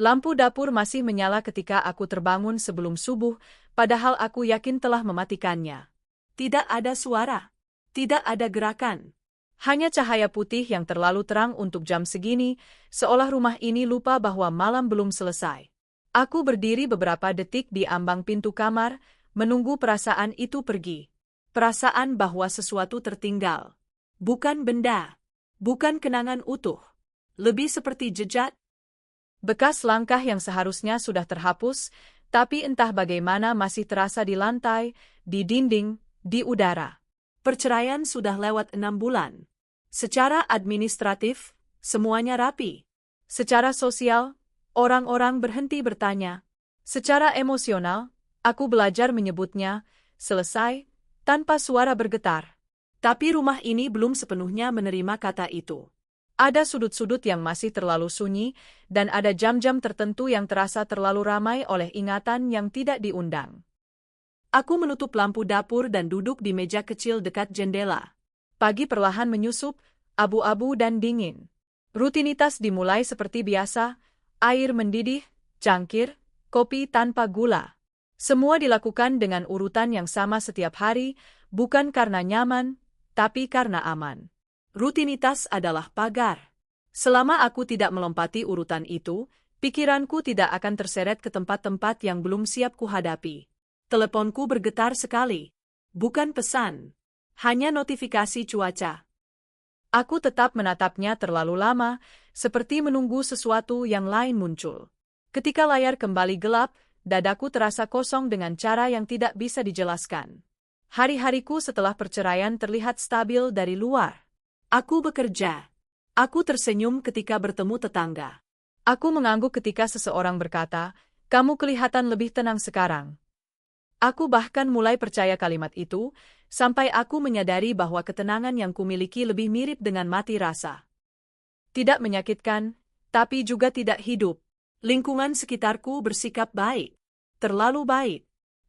Lampu dapur masih menyala ketika aku terbangun sebelum subuh, padahal aku yakin telah mematikannya. Tidak ada suara. Tidak ada gerakan. Hanya cahaya putih yang terlalu terang untuk jam segini, seolah rumah ini lupa bahwa malam belum selesai. Aku berdiri beberapa detik di ambang pintu kamar, menunggu perasaan itu pergi. Perasaan bahwa sesuatu tertinggal. Bukan benda. Bukan kenangan utuh. Lebih seperti jejak. Bekas langkah yang seharusnya sudah terhapus, tapi entah bagaimana masih terasa di lantai, di dinding, di udara. Perceraian sudah lewat 6 bulan. Secara administratif, semuanya rapi. Secara sosial, orang-orang berhenti bertanya. Secara emosional, aku belajar menyebutnya, selesai, tanpa suara bergetar. Tapi rumah ini belum sepenuhnya menerima kata itu. Ada sudut-sudut yang masih terlalu sunyi, dan ada jam-jam tertentu yang terasa terlalu ramai oleh ingatan yang tidak diundang. Aku menutup lampu dapur dan duduk di meja kecil dekat jendela. Pagi perlahan menyusup, abu-abu dan dingin. Rutinitas dimulai seperti biasa, air mendidih, cangkir, kopi tanpa gula. Semua dilakukan dengan urutan yang sama setiap hari, bukan karena nyaman, tapi karena aman. Rutinitas adalah pagar. Selama aku tidak melompati urutan itu, pikiranku tidak akan terseret ke tempat-tempat yang belum siap kuhadapi. Teleponku bergetar sekali. Bukan pesan. Hanya notifikasi cuaca. Aku tetap menatapnya terlalu lama, seperti menunggu sesuatu yang lain muncul. Ketika layar kembali gelap, dadaku terasa kosong dengan cara yang tidak bisa dijelaskan. Hari-hariku setelah perceraian terlihat stabil dari luar. Aku bekerja. Aku tersenyum ketika bertemu tetangga. Aku mengangguk ketika seseorang berkata, "Kamu kelihatan lebih tenang sekarang." Aku bahkan mulai percaya kalimat itu, sampai aku menyadari bahwa ketenangan yang kumiliki lebih mirip dengan mati rasa. Tidak menyakitkan, tapi juga tidak hidup. Lingkungan sekitarku bersikap baik. Terlalu baik.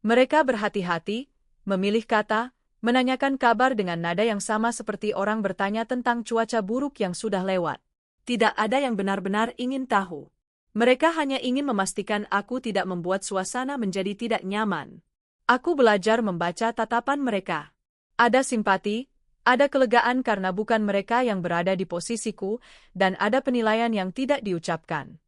Mereka berhati-hati, memilih kata, menanyakan kabar dengan nada yang sama seperti orang bertanya tentang cuaca buruk yang sudah lewat. Tidak ada yang benar-benar ingin tahu. Mereka hanya ingin memastikan aku tidak membuat suasana menjadi tidak nyaman. Aku belajar membaca tatapan mereka. Ada simpati, ada kelegaan karena bukan mereka yang berada di posisiku, dan ada penilaian yang tidak diucapkan.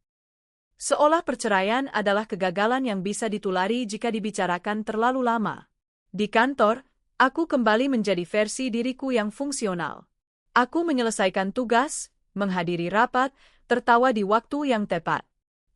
Seolah perceraian adalah kegagalan yang bisa ditulari jika dibicarakan terlalu lama. Di kantor, aku kembali menjadi versi diriku yang fungsional. Aku menyelesaikan tugas, menghadiri rapat, tertawa di waktu yang tepat.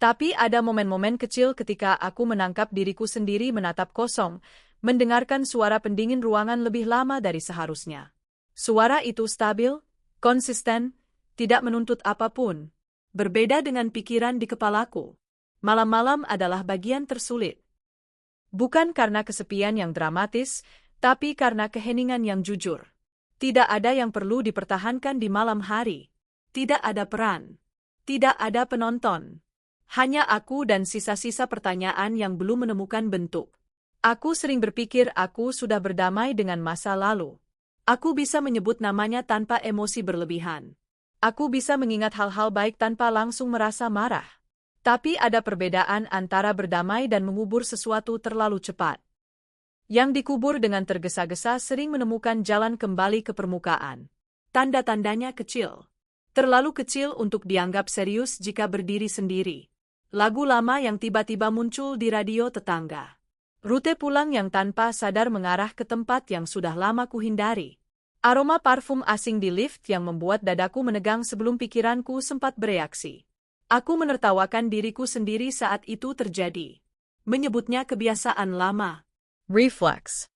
Tapi ada momen-momen kecil ketika aku menangkap diriku sendiri menatap kosong, mendengarkan suara pendingin ruangan lebih lama dari seharusnya. Suara itu stabil, konsisten, tidak menuntut apapun. Berbeda dengan pikiran di kepalaku. Malam-malam adalah bagian tersulit. Bukan karena kesepian yang dramatis, tapi karena keheningan yang jujur. Tidak ada yang perlu dipertahankan di malam hari. Tidak ada peran. Tidak ada penonton. Hanya aku dan sisa-sisa pertanyaan yang belum menemukan bentuk. Aku sering berpikir aku sudah berdamai dengan masa lalu. Aku bisa menyebut namanya tanpa emosi berlebihan. Aku bisa mengingat hal-hal baik tanpa langsung merasa marah. Tapi ada perbedaan antara berdamai dan mengubur sesuatu terlalu cepat. Yang dikubur dengan tergesa-gesa sering menemukan jalan kembali ke permukaan. Tanda-tandanya kecil. Terlalu kecil untuk dianggap serius jika berdiri sendiri. Lagu lama yang tiba-tiba muncul di radio tetangga. Rute pulang yang tanpa sadar mengarah ke tempat yang sudah lama kuhindari. Aroma parfum asing di lift yang membuat dadaku menegang sebelum pikiranku sempat bereaksi. Aku menertawakan diriku sendiri saat itu terjadi. Menyebutnya kebiasaan lama. Reflex.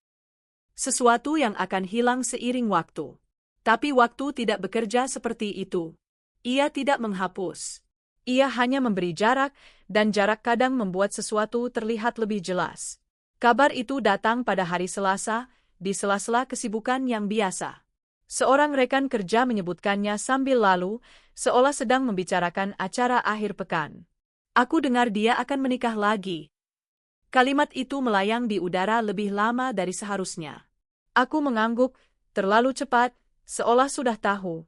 Sesuatu yang akan hilang seiring waktu. Tapi waktu tidak bekerja seperti itu. Ia tidak menghapus. Ia hanya memberi jarak, dan jarak kadang membuat sesuatu terlihat lebih jelas. Kabar itu datang pada hari Selasa, di sela-sela kesibukan yang biasa. Seorang rekan kerja menyebutkannya sambil lalu, seolah sedang membicarakan acara akhir pekan. Aku dengar dia akan menikah lagi. Kalimat itu melayang di udara lebih lama dari seharusnya. Aku mengangguk, terlalu cepat, seolah sudah tahu.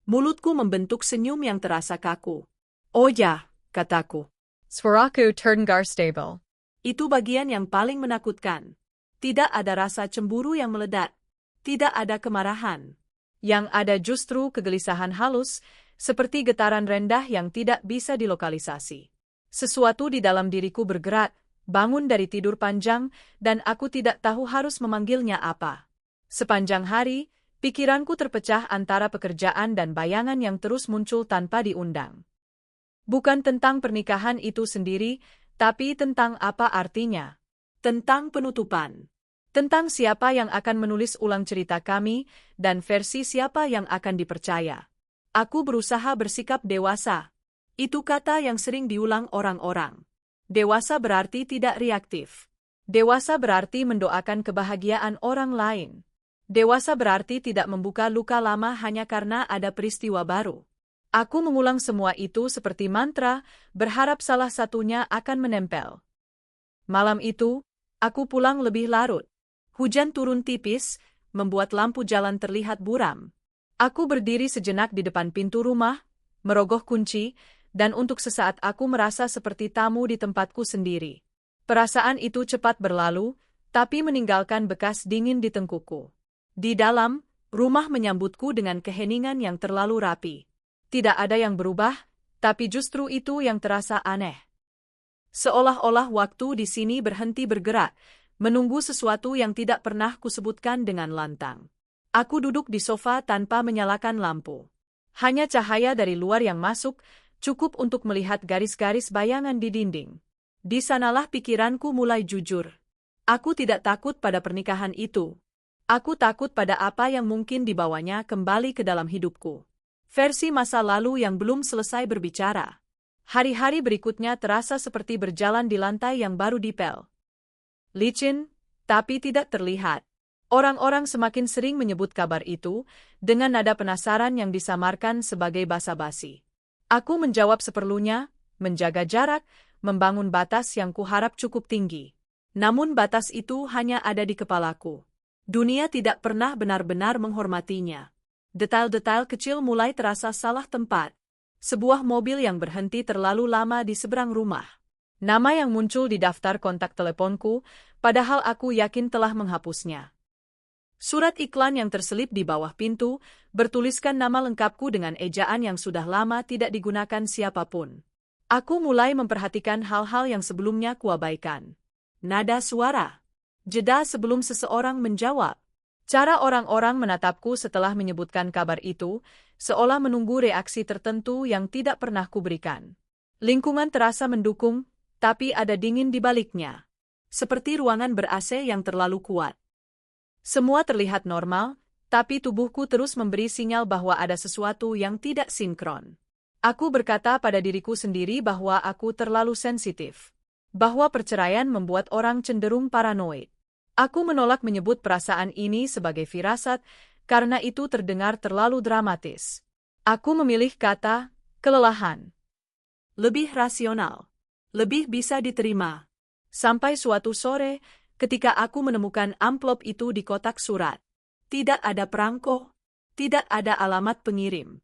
Mulutku membentuk senyum yang terasa kaku. "Oh ya," kataku. Svaraku Turngar Stable. Itu bagian yang paling menakutkan. Tidak ada rasa cemburu yang meledak. Tidak ada kemarahan. Yang ada justru kegelisahan halus, seperti getaran rendah yang tidak bisa dilokalisasi. Sesuatu di dalam diriku bergerak, bangun dari tidur panjang, dan aku tidak tahu harus memanggilnya apa. Sepanjang hari, pikiranku terpecah antara pekerjaan dan bayangan yang terus muncul tanpa diundang. Bukan tentang pernikahan itu sendiri, tapi tentang apa artinya. Tentang penutupan. Tentang siapa yang akan menulis ulang cerita kami, dan versi siapa yang akan dipercaya. Aku berusaha bersikap dewasa. Itu kata yang sering diulang orang-orang. Dewasa berarti tidak reaktif. Dewasa berarti mendoakan kebahagiaan orang lain. Dewasa berarti tidak membuka luka lama hanya karena ada peristiwa baru. Aku mengulang semua itu seperti mantra, berharap salah satunya akan menempel. Malam itu, aku pulang lebih larut. Hujan turun tipis, membuat lampu jalan terlihat buram. Aku berdiri sejenak di depan pintu rumah, merogoh kunci, dan untuk sesaat aku merasa seperti tamu di tempatku sendiri. Perasaan itu cepat berlalu, tapi meninggalkan bekas dingin di tengkukku. Di dalam, rumah menyambutku dengan keheningan yang terlalu rapi. Tidak ada yang berubah, tapi justru itu yang terasa aneh. Seolah-olah waktu di sini berhenti bergerak, menunggu sesuatu yang tidak pernah kusebutkan dengan lantang. Aku duduk di sofa tanpa menyalakan lampu. Hanya cahaya dari luar yang masuk, cukup untuk melihat garis-garis bayangan di dinding. Di sanalah pikiranku mulai jujur. Aku tidak takut pada pernikahan itu. Aku takut pada apa yang mungkin dibawanya kembali ke dalam hidupku. Versi masa lalu yang belum selesai berbicara. Hari-hari berikutnya terasa seperti berjalan di lantai yang baru dipel. Licin, tapi tidak terlihat. Orang-orang semakin sering menyebut kabar itu, dengan nada penasaran yang disamarkan sebagai basa-basi. Aku menjawab seperlunya, menjaga jarak, membangun batas yang kuharap cukup tinggi. Namun batas itu hanya ada di kepalaku. Dunia tidak pernah benar-benar menghormatinya. Detail-detail kecil mulai terasa salah tempat. Sebuah mobil yang berhenti terlalu lama di seberang rumah. Nama yang muncul di daftar kontak teleponku, padahal aku yakin telah menghapusnya. Surat iklan yang terselip di bawah pintu, bertuliskan nama lengkapku dengan ejaan yang sudah lama tidak digunakan siapapun. Aku mulai memperhatikan hal-hal yang sebelumnya kuabaikan. Nada suara. Jeda sebelum seseorang menjawab. Cara orang-orang menatapku setelah menyebutkan kabar itu, seolah menunggu reaksi tertentu yang tidak pernah kuberikan. Lingkungan terasa mendukung, tapi ada dingin di baliknya. Seperti ruangan ber-AC yang terlalu kuat. Semua terlihat normal, tapi tubuhku terus memberi sinyal bahwa ada sesuatu yang tidak sinkron. Aku berkata pada diriku sendiri bahwa aku terlalu sensitif. Bahwa perceraian membuat orang cenderung paranoid. Aku menolak menyebut perasaan ini sebagai firasat, karena itu terdengar terlalu dramatis. Aku memilih kata, kelelahan. Lebih rasional. Lebih bisa diterima. Sampai suatu sore, ketika aku menemukan amplop itu di kotak surat. Tidak ada perangko, tidak ada alamat pengirim.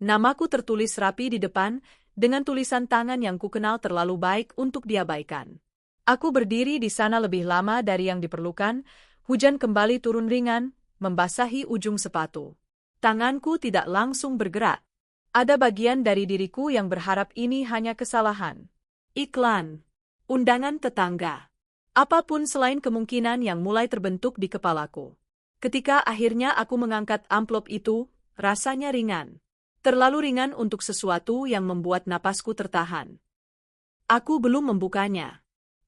Namaku tertulis rapi di depan, dengan tulisan tangan yang kukenal terlalu baik untuk diabaikan. Aku berdiri di sana lebih lama dari yang diperlukan, hujan kembali turun ringan, membasahi ujung sepatu. Tanganku tidak langsung bergerak. Ada bagian dari diriku yang berharap ini hanya kesalahan. Iklan. Undangan tetangga. Apapun selain kemungkinan yang mulai terbentuk di kepalaku. Ketika akhirnya aku mengangkat amplop itu, rasanya ringan. Terlalu ringan untuk sesuatu yang membuat napasku tertahan. Aku belum membukanya.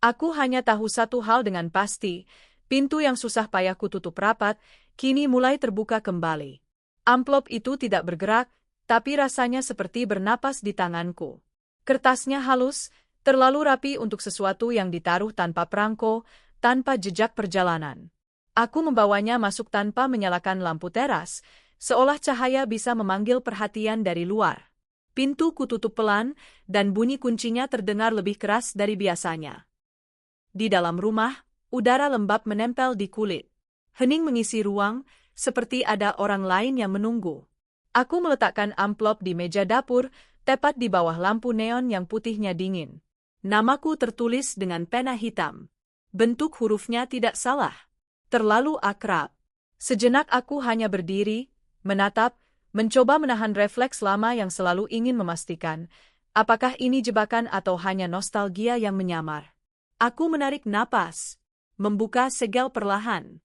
Aku hanya tahu satu hal dengan pasti, pintu yang susah payah kututup rapat, kini mulai terbuka kembali. Amplop itu tidak bergerak, tapi rasanya seperti bernapas di tanganku. Kertasnya halus, terlalu rapi untuk sesuatu yang ditaruh tanpa perangko, tanpa jejak perjalanan. Aku membawanya masuk tanpa menyalakan lampu teras, seolah cahaya bisa memanggil perhatian dari luar. Pintu kututup pelan, dan bunyi kuncinya terdengar lebih keras dari biasanya. Di dalam rumah, udara lembab menempel di kulit. Hening mengisi ruang, seperti ada orang lain yang menunggu. Aku meletakkan amplop di meja dapur, tepat di bawah lampu neon yang putihnya dingin. Namaku tertulis dengan pena hitam. Bentuk hurufnya tidak salah. Terlalu akrab. Sejenak aku hanya berdiri, menatap, mencoba menahan refleks lama yang selalu ingin memastikan, apakah ini jebakan atau hanya nostalgia yang menyamar. Aku menarik napas, membuka segel perlahan.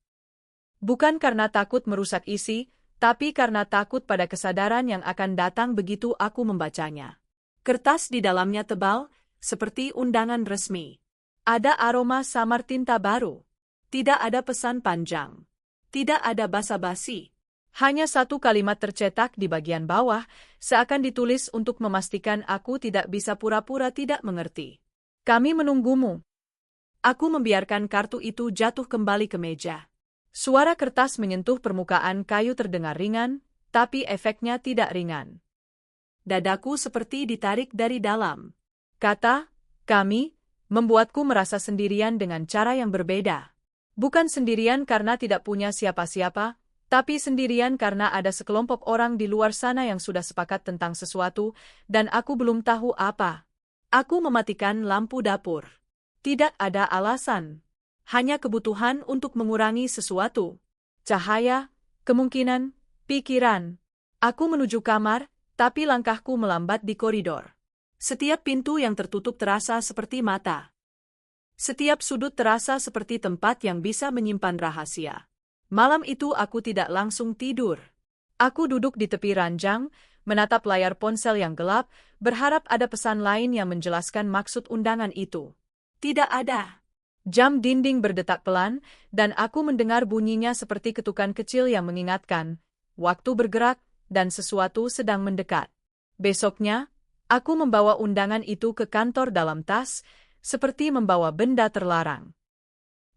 Bukan karena takut merusak isi, tapi karena takut pada kesadaran yang akan datang begitu aku membacanya. Kertas di dalamnya tebal, seperti undangan resmi. Ada aroma samar tinta baru. Tidak ada pesan panjang. Tidak ada basa-basi. Hanya satu kalimat tercetak di bagian bawah, seakan ditulis untuk memastikan aku tidak bisa pura-pura tidak mengerti. Kami menunggumu. Aku membiarkan kartu itu jatuh kembali ke meja. Suara kertas menyentuh permukaan kayu terdengar ringan, tapi efeknya tidak ringan. Dadaku seperti ditarik dari dalam. Kata, kami, membuatku merasa sendirian dengan cara yang berbeda. Bukan sendirian karena tidak punya siapa-siapa, tapi sendirian karena ada sekelompok orang di luar sana yang sudah sepakat tentang sesuatu, dan aku belum tahu apa. Aku mematikan lampu dapur. Tidak ada alasan. Hanya kebutuhan untuk mengurangi sesuatu. Cahaya, kemungkinan, pikiran. Aku menuju kamar, tapi langkahku melambat di koridor. Setiap pintu yang tertutup terasa seperti mata. Setiap sudut terasa seperti tempat yang bisa menyimpan rahasia. Malam itu aku tidak langsung tidur. Aku duduk di tepi ranjang, menatap layar ponsel yang gelap, berharap ada pesan lain yang menjelaskan maksud undangan itu. Tidak ada. Jam dinding berdetak pelan, dan aku mendengar bunyinya seperti ketukan kecil yang mengingatkan. Waktu bergerak, dan sesuatu sedang mendekat. Besoknya, aku membawa undangan itu ke kantor dalam tas, seperti membawa benda terlarang.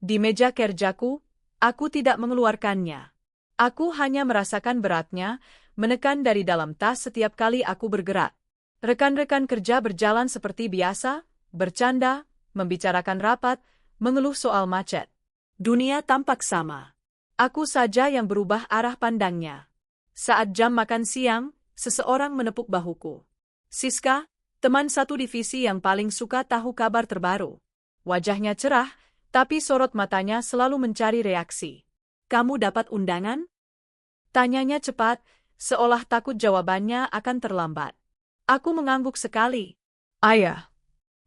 Di meja kerjaku, aku tidak mengeluarkannya. Aku hanya merasakan beratnya, menekan dari dalam tas setiap kali aku bergerak. Rekan-rekan kerja berjalan seperti biasa, bercanda, membicarakan rapat, mengeluh soal macet. Dunia tampak sama. Aku saja yang berubah arah pandangnya. Saat jam makan siang, seseorang menepuk bahuku. Siska, teman satu divisi yang paling suka tahu kabar terbaru. Wajahnya cerah, tapi sorot matanya selalu mencari reaksi. Kamu dapat undangan? Tanyanya cepat, seolah takut jawabannya akan terlambat. Aku mengangguk sekali. Ayah.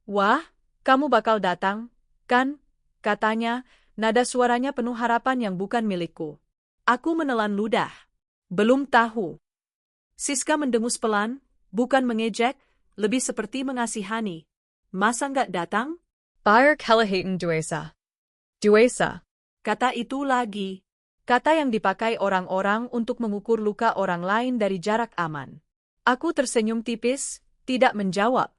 Wah, kamu bakal datang, kan? Katanya, nada suaranya penuh harapan yang bukan milikku. Aku menelan ludah. Belum tahu. Siska mendengus pelan, bukan mengejek, lebih seperti mengasihani. Masa nggak datang? Bayar kelahitan duesa. Duesa. Kata itu lagi. Kata yang dipakai orang-orang untuk mengukur luka orang lain dari jarak aman. Aku tersenyum tipis, tidak menjawab.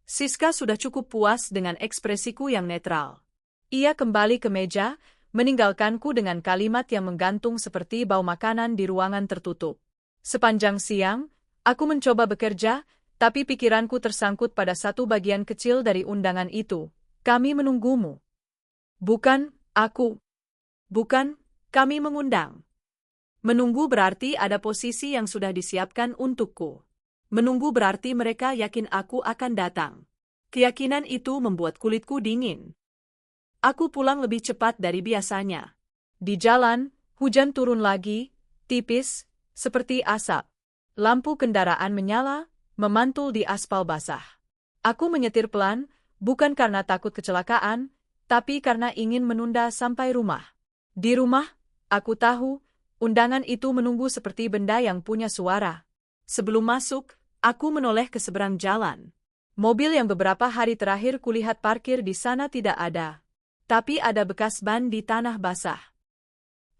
Siska sudah cukup puas dengan ekspresiku yang netral. Ia kembali ke meja, meninggalkanku dengan kalimat yang menggantung seperti bau makanan di ruangan tertutup. Sepanjang siang, aku mencoba bekerja, tapi pikiranku tersangkut pada satu bagian kecil dari undangan itu. Kami menunggumu. Bukan, aku. Bukan, kami mengundang. Menunggu berarti ada posisi yang sudah disiapkan untukku. Menunggu berarti mereka yakin aku akan datang. Keyakinan itu membuat kulitku dingin. Aku pulang lebih cepat dari biasanya. Di jalan, hujan turun lagi, tipis, seperti asap. Lampu kendaraan menyala, memantul di aspal basah. Aku menyetir pelan, bukan karena takut kecelakaan, tapi karena ingin menunda sampai rumah. Di rumah, aku tahu, undangan itu menunggu seperti benda yang punya suara. Sebelum masuk, aku menoleh ke seberang jalan. Mobil yang beberapa hari terakhir kulihat parkir di sana tidak ada. Tapi ada bekas ban di tanah basah.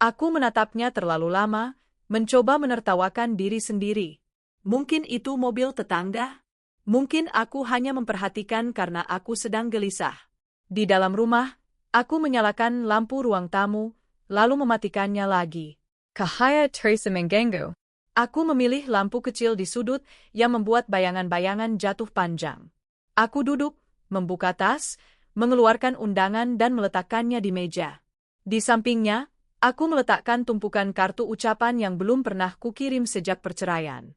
Aku menatapnya terlalu lama, mencoba menertawakan diri sendiri. Mungkin itu mobil tetangga? Mungkin aku hanya memperhatikan karena aku sedang gelisah. Di dalam rumah, aku menyalakan lampu ruang tamu, lalu mematikannya lagi. Kahaya Teresa Mengganggu. Aku memilih lampu kecil di sudut yang membuat bayangan-bayangan jatuh panjang. Aku duduk, membuka tas, mengeluarkan undangan dan meletakkannya di meja. Di sampingnya, aku meletakkan tumpukan kartu ucapan yang belum pernah kukirim sejak perceraian.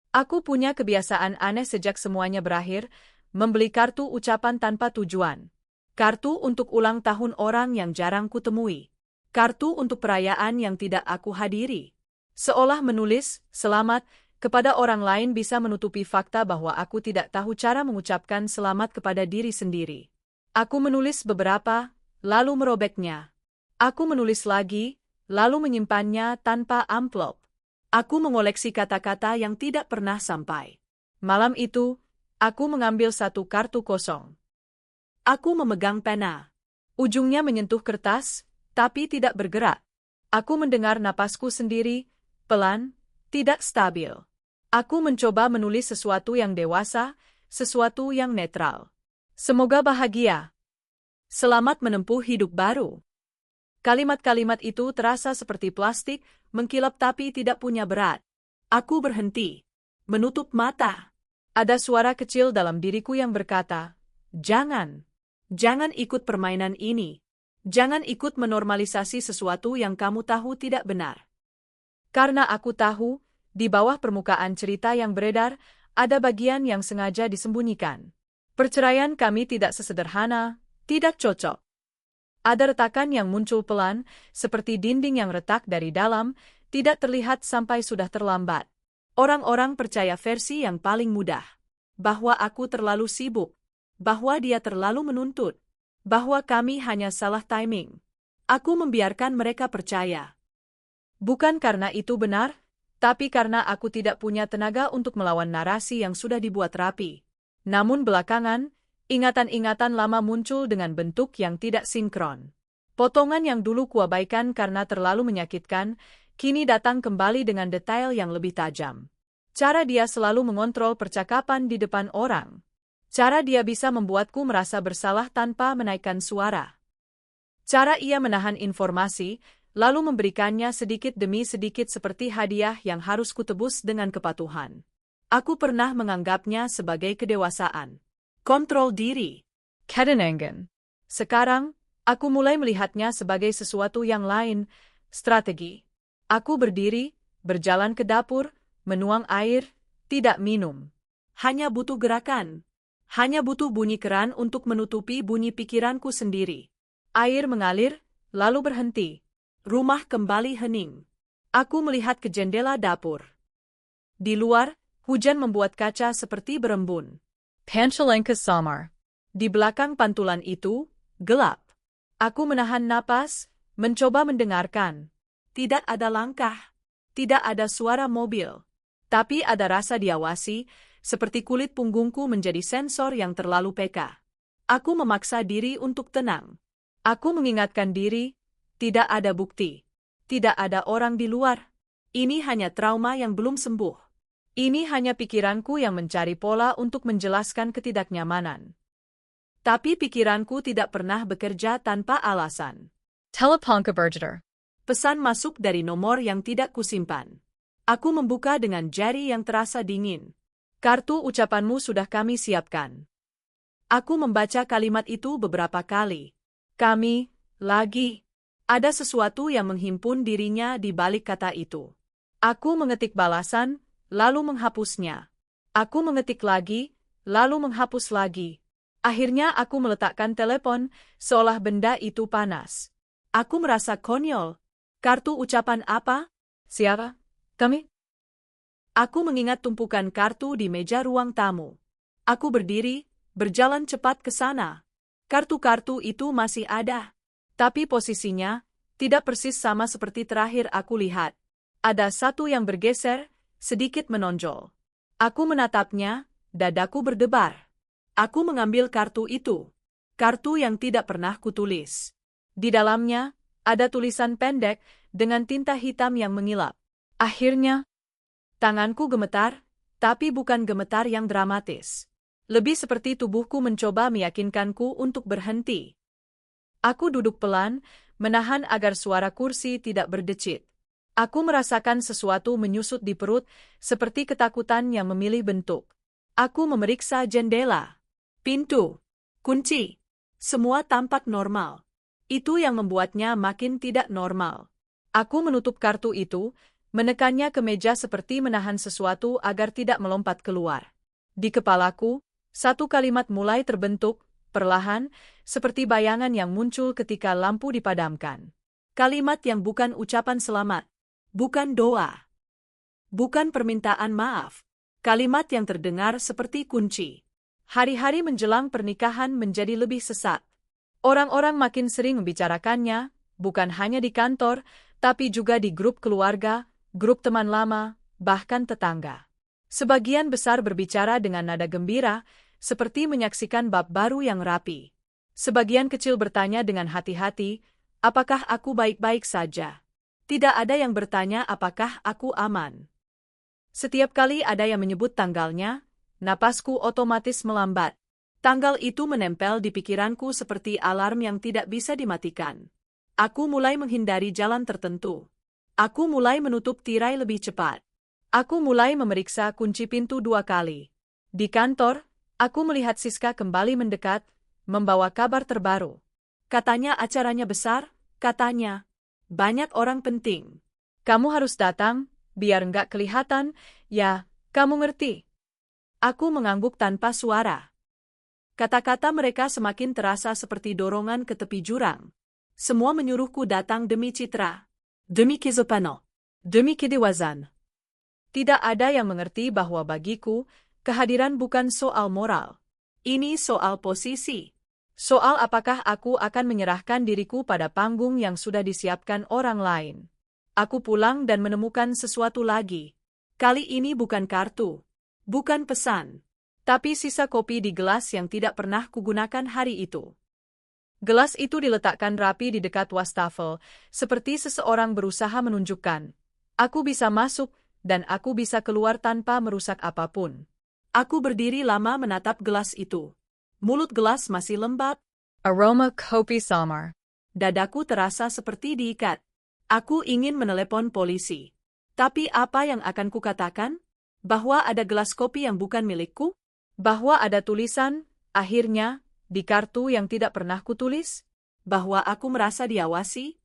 Aku punya kebiasaan aneh sejak semuanya berakhir, membeli kartu ucapan tanpa tujuan. Kartu untuk ulang tahun orang yang jarang kutemui. Kartu untuk perayaan yang tidak aku hadiri. Seolah menulis, selamat, kepada orang lain bisa menutupi fakta bahwa aku tidak tahu cara mengucapkan selamat kepada diri sendiri. Aku menulis beberapa, lalu merobeknya. Aku menulis lagi, lalu menyimpannya tanpa amplop. Aku mengoleksi kata-kata yang tidak pernah sampai. Malam itu, aku mengambil satu kartu kosong. Aku memegang pena. Ujungnya menyentuh kertas, tapi tidak bergerak. Aku mendengar napasku sendiri, pelan, tidak stabil. Aku mencoba menulis sesuatu yang dewasa, sesuatu yang netral. Semoga bahagia. Selamat menempuh hidup baru. Kalimat-kalimat itu terasa seperti plastik, mengkilap tapi tidak punya berat. Aku berhenti. Menutup mata. Ada suara kecil dalam diriku yang berkata, jangan. Jangan ikut permainan ini. Jangan ikut menormalisasi sesuatu yang kamu tahu tidak benar. Karena aku tahu, di bawah permukaan cerita yang beredar, ada bagian yang sengaja disembunyikan. Perceraian kami tidak sesederhana, tidak cocok. Ada retakan yang muncul pelan, seperti dinding yang retak dari dalam, tidak terlihat sampai sudah terlambat. Orang-orang percaya versi yang paling mudah. Bahwa aku terlalu sibuk. Bahwa dia terlalu menuntut. Bahwa kami hanya salah timing. Aku membiarkan mereka percaya. Bukan karena itu benar, tapi karena aku tidak punya tenaga untuk melawan narasi yang sudah dibuat rapi. Namun belakangan, ingatan-ingatan lama muncul dengan bentuk yang tidak sinkron. Potongan yang dulu kuabaikan karena terlalu menyakitkan, kini datang kembali dengan detail yang lebih tajam. Cara dia selalu mengontrol percakapan di depan orang. Cara dia bisa membuatku merasa bersalah tanpa menaikkan suara. Cara ia menahan informasi, lalu memberikannya sedikit demi sedikit seperti hadiah yang harus kutebus dengan kepatuhan. Aku pernah menganggapnya sebagai kedewasaan. Kontrol diri. Ketenangan. Sekarang, aku mulai melihatnya sebagai sesuatu yang lain, strategi. Aku berdiri, berjalan ke dapur, menuang air, tidak minum. Hanya butuh gerakan. Hanya butuh bunyi keran untuk menutupi bunyi pikiranku sendiri. Air mengalir, lalu berhenti. Rumah kembali hening. Aku melihat ke jendela dapur. Di luar, hujan membuat kaca seperti berembun. Panchalenka samar. Di belakang pantulan itu, gelap. Aku menahan napas, mencoba mendengarkan. Tidak ada langkah. Tidak ada suara mobil. Tapi ada rasa diawasi, seperti kulit punggungku menjadi sensor yang terlalu peka. Aku memaksa diri untuk tenang. Aku mengingatkan diri, tidak ada bukti. Tidak ada orang di luar. Ini hanya trauma yang belum sembuh. Ini hanya pikiranku yang mencari pola untuk menjelaskan ketidaknyamanan. Tapi pikiranku tidak pernah bekerja tanpa alasan. Teleponka Bergeter. Pesan masuk dari nomor yang tidak kusimpan. Aku membuka dengan jari yang terasa dingin. Kartu ucapanmu sudah kami siapkan. Aku membaca kalimat itu beberapa kali. Kami, lagi. Ada sesuatu yang menghimpun dirinya di balik kata itu. Aku mengetik balasan, lalu menghapusnya. Aku mengetik lagi, lalu menghapus lagi. Akhirnya aku meletakkan telepon, seolah benda itu panas. Aku merasa konyol. Kartu ucapan apa? Siapa? Kami? Aku mengingat tumpukan kartu di meja ruang tamu. Aku berdiri, berjalan cepat ke sana. Kartu-kartu itu masih ada. Tapi posisinya tidak persis sama seperti terakhir aku lihat. Ada satu yang bergeser, sedikit menonjol. Aku menatapnya, dadaku berdebar. Aku mengambil kartu itu. Kartu yang tidak pernah kutulis. Di dalamnya, ada tulisan pendek dengan tinta hitam yang mengilap. Akhirnya, tanganku gemetar, tapi bukan gemetar yang dramatis. Lebih seperti tubuhku mencoba meyakinkanku untuk berhenti. Aku duduk pelan, menahan agar suara kursi tidak berdecit. Aku merasakan sesuatu menyusut di perut, seperti ketakutan yang memilih bentuk. Aku memeriksa jendela, pintu, kunci. Semua tampak normal. Itu yang membuatnya makin tidak normal. Aku menutup kartu itu, menekannya ke meja seperti menahan sesuatu agar tidak melompat keluar. Di kepalaku, Satu kalimat mulai terbentuk, perlahan, seperti bayangan yang muncul ketika lampu dipadamkan. Kalimat yang bukan ucapan selamat, bukan doa, bukan permintaan maaf. Kalimat yang terdengar seperti kunci. Hari-hari menjelang pernikahan menjadi lebih sesak. Orang-orang makin sering membicarakannya, bukan hanya di kantor, tapi juga di grup keluarga, grup teman lama, bahkan tetangga. Sebagian besar berbicara dengan nada gembira, seperti menyaksikan bab baru yang rapi. Sebagian kecil bertanya dengan hati-hati, apakah aku baik-baik saja? Tidak ada yang bertanya apakah aku aman. Setiap kali ada yang menyebut tanggalnya, napasku otomatis melambat. Tanggal itu menempel di pikiranku seperti alarm yang tidak bisa dimatikan. Aku mulai menghindari jalan tertentu. Aku mulai menutup tirai lebih cepat. Aku mulai memeriksa kunci pintu 2 kali. Di kantor, aku melihat Siska kembali mendekat, membawa kabar terbaru. Katanya acaranya besar, katanya. Banyak orang penting. Kamu harus datang, biar nggak kelihatan, ya, kamu ngerti. Aku mengangguk tanpa suara. Kata-kata mereka semakin terasa seperti dorongan ke tepi jurang. Semua menyuruhku datang demi citra, demi kesopanan, demi kedewasaan. Tidak ada yang mengerti bahwa bagiku, kehadiran bukan soal moral. Ini soal posisi. Soal apakah aku akan menyerahkan diriku pada panggung yang sudah disiapkan orang lain. Aku pulang dan menemukan sesuatu lagi. Kali ini bukan kartu, bukan pesan, tapi sisa kopi di gelas yang tidak pernah kugunakan hari itu. Gelas itu diletakkan rapi di dekat wastafel, seperti seseorang berusaha menunjukkan. Aku bisa masuk, dan aku bisa keluar tanpa merusak apapun. Aku berdiri lama menatap gelas itu. Mulut gelas masih lembab. Aroma kopi samar. Dadaku terasa seperti diikat. Aku ingin menelepon polisi. Tapi apa yang akan kukatakan? Bahwa ada gelas kopi yang bukan milikku? Bahwa ada tulisan, akhirnya, di kartu yang tidak pernah kutulis? Bahwa aku merasa diawasi?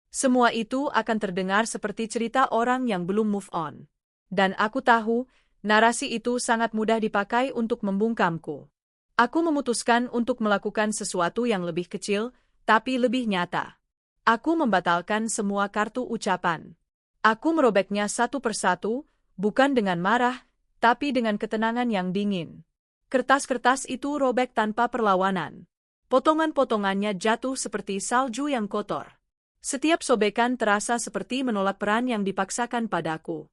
Semua itu akan terdengar seperti cerita orang yang belum move on. Dan aku tahu, narasi itu sangat mudah dipakai untuk membungkamku. Aku memutuskan untuk melakukan sesuatu yang lebih kecil, tapi lebih nyata. Aku membatalkan semua kartu ucapan. Aku merobeknya satu persatu, bukan dengan marah, tapi dengan ketenangan yang dingin. Kertas-kertas itu robek tanpa perlawanan. Potongan-potongannya jatuh seperti salju yang kotor. Setiap sobekan terasa seperti menolak peran yang dipaksakan padaku.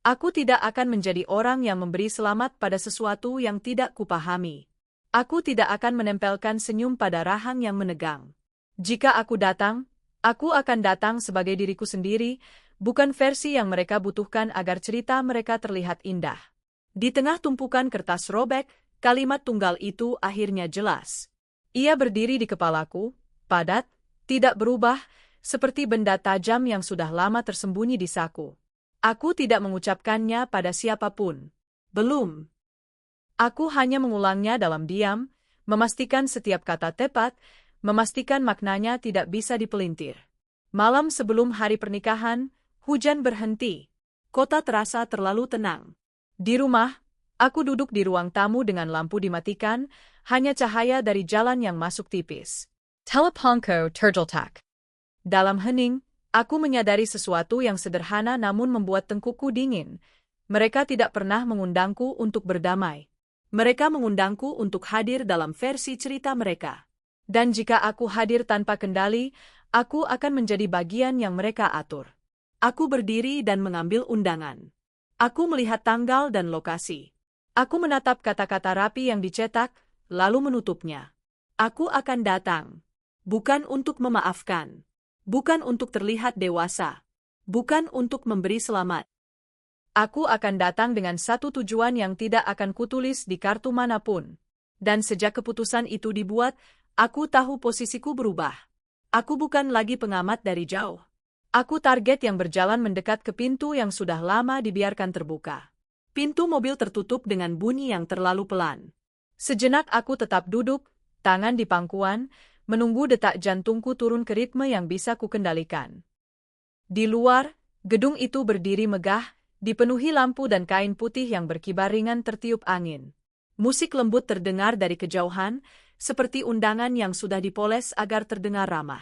Aku tidak akan menjadi orang yang memberi selamat pada sesuatu yang tidak kupahami. Aku tidak akan menempelkan senyum pada rahang yang menegang. Jika aku datang, aku akan datang sebagai diriku sendiri, bukan versi yang mereka butuhkan agar cerita mereka terlihat indah. Di tengah tumpukan kertas robek, kalimat tunggal itu akhirnya jelas. Ia berdiri di kepalaku, padat, tidak berubah, seperti benda tajam yang sudah lama tersembunyi di saku. Aku tidak mengucapkannya pada siapapun. Belum. Aku hanya mengulangnya dalam diam, memastikan setiap kata tepat, memastikan maknanya tidak bisa dipelintir. Malam sebelum hari pernikahan, hujan berhenti. Kota terasa terlalu tenang. Di rumah, aku duduk di ruang tamu dengan lampu dimatikan, hanya cahaya dari jalan yang masuk tipis. Telepangko tergeletak. Dalam hening, aku menyadari sesuatu yang sederhana namun membuat tengkukku dingin. Mereka tidak pernah mengundangku untuk berdamai. Mereka mengundangku untuk hadir dalam versi cerita mereka. Dan jika aku hadir tanpa kendali, aku akan menjadi bagian yang mereka atur. Aku berdiri dan mengambil undangan. Aku melihat tanggal dan lokasi. Aku menatap kata-kata rapi yang dicetak, lalu menutupnya. Aku akan datang. Bukan untuk memaafkan. Bukan untuk terlihat dewasa. Bukan untuk memberi selamat. Aku akan datang dengan satu tujuan yang tidak akan kutulis di kartu manapun. Dan sejak keputusan itu dibuat, aku tahu posisiku berubah. Aku bukan lagi pengamat dari jauh. Aku target yang berjalan mendekat ke pintu yang sudah lama dibiarkan terbuka. Pintu mobil tertutup dengan bunyi yang terlalu pelan. Sejenak aku tetap duduk, tangan di pangkuan, menunggu detak jantungku turun ke ritme yang bisa kukendalikan. Di luar, gedung itu berdiri megah, dipenuhi lampu dan kain putih yang berkibar ringan tertiup angin. Musik lembut terdengar dari kejauhan, seperti undangan yang sudah dipoles agar terdengar ramah.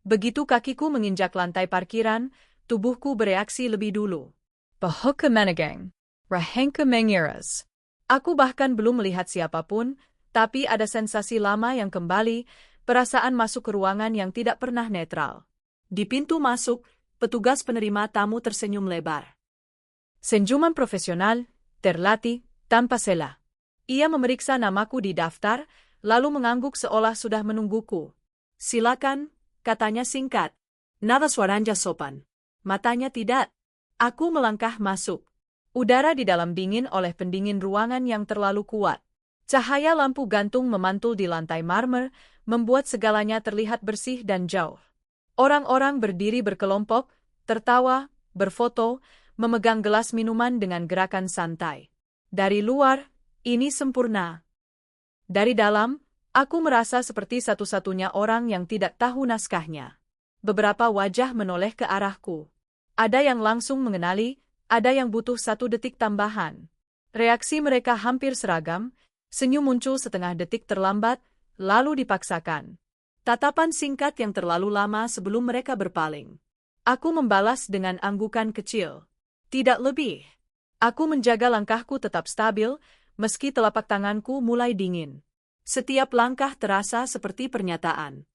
Begitu kakiku menginjak lantai parkiran, tubuhku bereaksi lebih dulu. Bahuka menegang. Rahenka mengiras. Aku bahkan belum melihat siapapun, tapi ada sensasi lama yang kembali, perasaan masuk ke ruangan yang tidak pernah netral. Di pintu masuk, petugas penerima tamu tersenyum lebar. Senyuman profesional, terlatih, tanpa celah. Ia memeriksa namaku di daftar, lalu mengangguk seolah sudah menungguku. Silakan, katanya singkat. Nada suaranya sopan. Matanya tidak. Aku melangkah masuk. Udara di dalam dingin oleh pendingin ruangan yang terlalu kuat. Cahaya lampu gantung memantul di lantai marmer, membuat segalanya terlihat bersih dan jauh. Orang-orang berdiri berkelompok, tertawa, berfoto, memegang gelas minuman dengan gerakan santai. Dari luar, ini sempurna. Dari dalam, aku merasa seperti satu-satunya orang yang tidak tahu naskahnya. Beberapa wajah menoleh ke arahku. Ada yang langsung mengenali, ada yang butuh 1 detik tambahan. Reaksi mereka hampir seragam, senyum muncul setengah detik terlambat, lalu dipaksakan. Tatapan singkat yang terlalu lama sebelum mereka berpaling. Aku membalas dengan anggukan kecil. Tidak lebih. Aku menjaga langkahku tetap stabil, meski telapak tanganku mulai dingin. Setiap langkah terasa seperti pernyataan.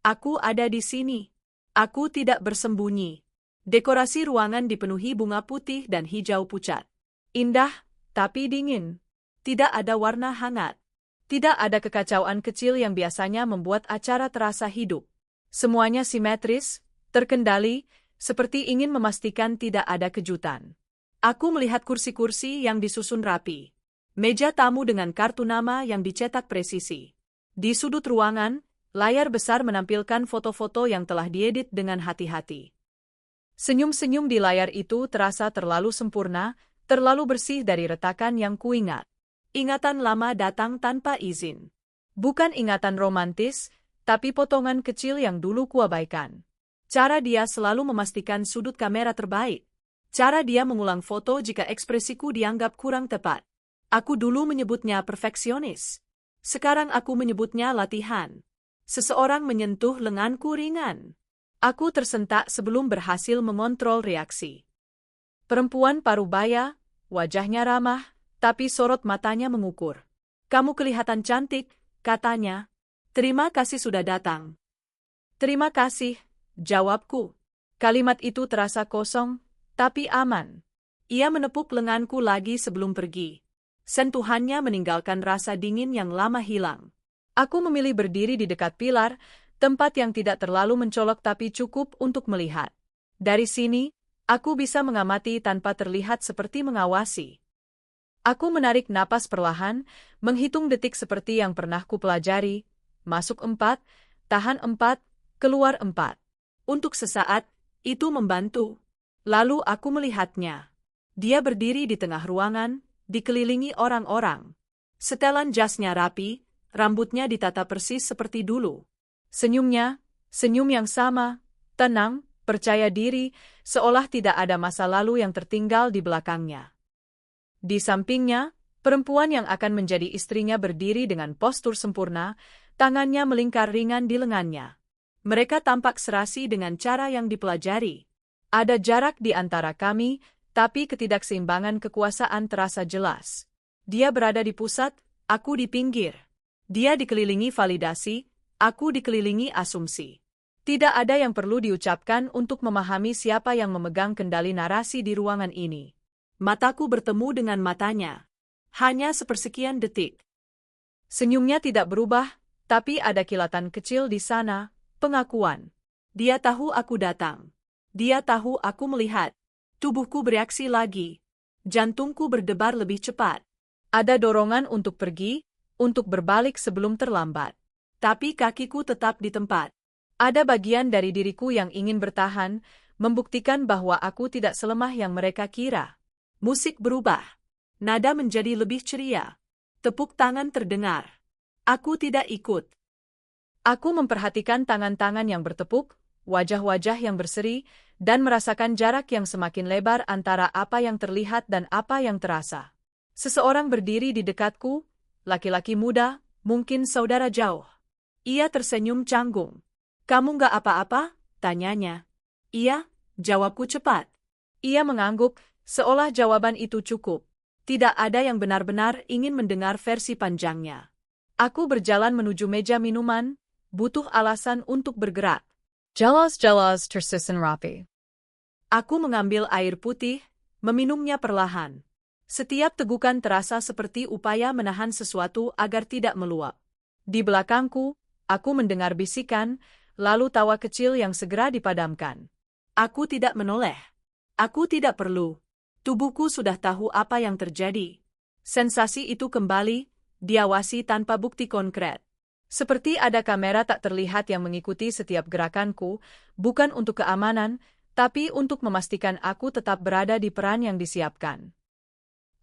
Aku ada di sini. Aku tidak bersembunyi. Dekorasi ruangan dipenuhi bunga putih dan hijau pucat. Indah, tapi dingin. Tidak ada warna hangat. Tidak ada kekacauan kecil yang biasanya membuat acara terasa hidup. Semuanya simetris, terkendali, seperti ingin memastikan tidak ada kejutan. Aku melihat kursi-kursi yang disusun rapi. Meja tamu dengan kartu nama yang dicetak presisi. Di sudut ruangan, layar besar menampilkan foto-foto yang telah diedit dengan hati-hati. Senyum-senyum di layar itu terasa terlalu sempurna, terlalu bersih dari retakan yang kuingat. Ingatan lama datang tanpa izin. Bukan ingatan romantis, tapi potongan kecil yang dulu kuabaikan. Cara dia selalu memastikan sudut kamera terbaik. Cara dia mengulang foto jika ekspresiku dianggap kurang tepat. Aku dulu menyebutnya perfeksionis. Sekarang aku menyebutnya latihan. Seseorang menyentuh lenganku ringan. Aku tersentak sebelum berhasil mengontrol reaksi. Perempuan parubaya, wajahnya ramah, tapi sorot matanya mengukur. Kamu kelihatan cantik, katanya. Terima kasih sudah datang. Terima kasih, jawabku. Kalimat itu terasa kosong, tapi aman. Ia menepuk lenganku lagi sebelum pergi. Sentuhannya meninggalkan rasa dingin yang lama hilang. Aku memilih berdiri di dekat pilar, tempat yang tidak terlalu mencolok tapi cukup untuk melihat. Dari sini, aku bisa mengamati tanpa terlihat seperti mengawasi. Aku menarik napas perlahan, menghitung detik seperti yang pernah kupelajari. Masuk 4, tahan 4, keluar 4. Untuk sesaat, itu membantu. Lalu aku melihatnya. Dia berdiri di tengah ruangan, dikelilingi orang-orang. Setelan jasnya rapi, rambutnya ditata persis seperti dulu. Senyumnya, senyum yang sama, tenang, percaya diri, seolah tidak ada masa lalu yang tertinggal di belakangnya. Di sampingnya, perempuan yang akan menjadi istrinya berdiri dengan postur sempurna, tangannya melingkar ringan di lengannya. Mereka tampak serasi dengan cara yang dipelajari. Ada jarak di antara kami, tapi ketidakseimbangan kekuasaan terasa jelas. Dia berada di pusat, aku di pinggir. Dia dikelilingi validasi, aku dikelilingi asumsi. Tidak ada yang perlu diucapkan untuk memahami siapa yang memegang kendali narasi di ruangan ini. Mataku bertemu dengan matanya. Hanya sepersekian detik. Senyumnya tidak berubah, tapi ada kilatan kecil di sana, pengakuan. Dia tahu aku datang. Dia tahu aku melihat. Tubuhku bereaksi lagi. Jantungku berdebar lebih cepat. Ada dorongan untuk pergi, untuk berbalik sebelum terlambat. Tapi kakiku tetap di tempat. Ada bagian dari diriku yang ingin bertahan, membuktikan bahwa aku tidak selemah yang mereka kira. Musik berubah. Nada menjadi lebih ceria. Tepuk tangan terdengar. Aku tidak ikut. Aku memperhatikan tangan-tangan yang bertepuk, wajah-wajah yang berseri, dan merasakan jarak yang semakin lebar antara apa yang terlihat dan apa yang terasa. Seseorang berdiri di dekatku, laki-laki muda, mungkin saudara jauh. Ia tersenyum canggung. Kamu nggak apa-apa? Tanyanya. Iya, jawabku cepat. Ia mengangguk, seolah jawaban itu cukup. Tidak ada yang benar-benar ingin mendengar versi panjangnya. Aku berjalan menuju meja minuman, butuh alasan untuk bergerak. Jelas tersisen rapi. Aku mengambil air putih, meminumnya perlahan. Setiap tegukan terasa seperti upaya menahan sesuatu agar tidak meluap. Di belakangku, aku mendengar bisikan, lalu tawa kecil yang segera dipadamkan. Aku tidak menoleh. Aku tidak perlu. Tubuhku sudah tahu apa yang terjadi. Sensasi itu kembali, diawasi tanpa bukti konkret. Seperti ada kamera tak terlihat yang mengikuti setiap gerakanku, bukan untuk keamanan, tapi untuk memastikan aku tetap berada di peran yang disiapkan.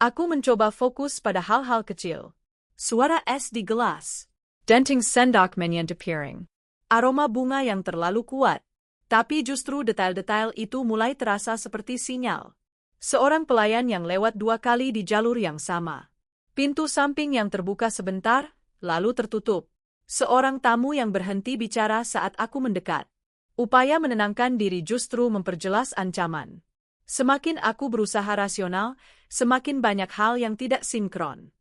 Aku mencoba fokus pada hal-hal kecil. Suara es di gelas. Denting sendok menyentuh piring. Aroma bunga yang terlalu kuat. Tapi justru detail-detail itu mulai terasa seperti sinyal. Seorang pelayan yang lewat 2 kali di jalur yang sama. Pintu samping yang terbuka sebentar, lalu tertutup. Seorang tamu yang berhenti bicara saat aku mendekat. Upaya menenangkan diri justru memperjelas ancaman. Semakin aku berusaha rasional, semakin banyak hal yang tidak sinkron.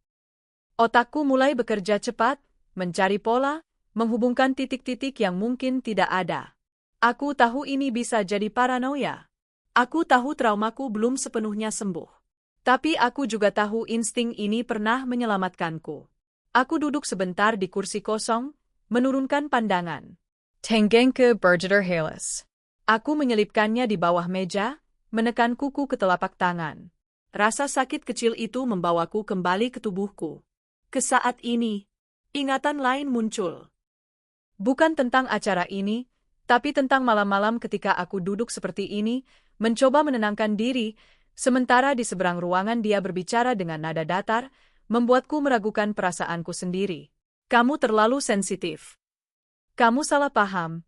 Otakku mulai bekerja cepat, mencari pola, menghubungkan titik-titik yang mungkin tidak ada. Aku tahu ini bisa jadi paranoia. Aku tahu traumaku belum sepenuhnya sembuh. Tapi aku juga tahu insting ini pernah menyelamatkanku. Aku duduk sebentar di kursi kosong, menurunkan pandangan. Tengenke berjeder halis. Aku menyelipkannya di bawah meja, menekan kuku ke telapak tangan. Rasa sakit kecil itu membawaku kembali ke tubuhku. Ke saat ini, ingatan lain muncul. Bukan tentang acara ini, tapi tentang malam-malam ketika aku duduk seperti ini, mencoba menenangkan diri, sementara di seberang ruangan dia berbicara dengan nada datar, membuatku meragukan perasaanku sendiri. Kamu terlalu sensitif. Kamu salah paham.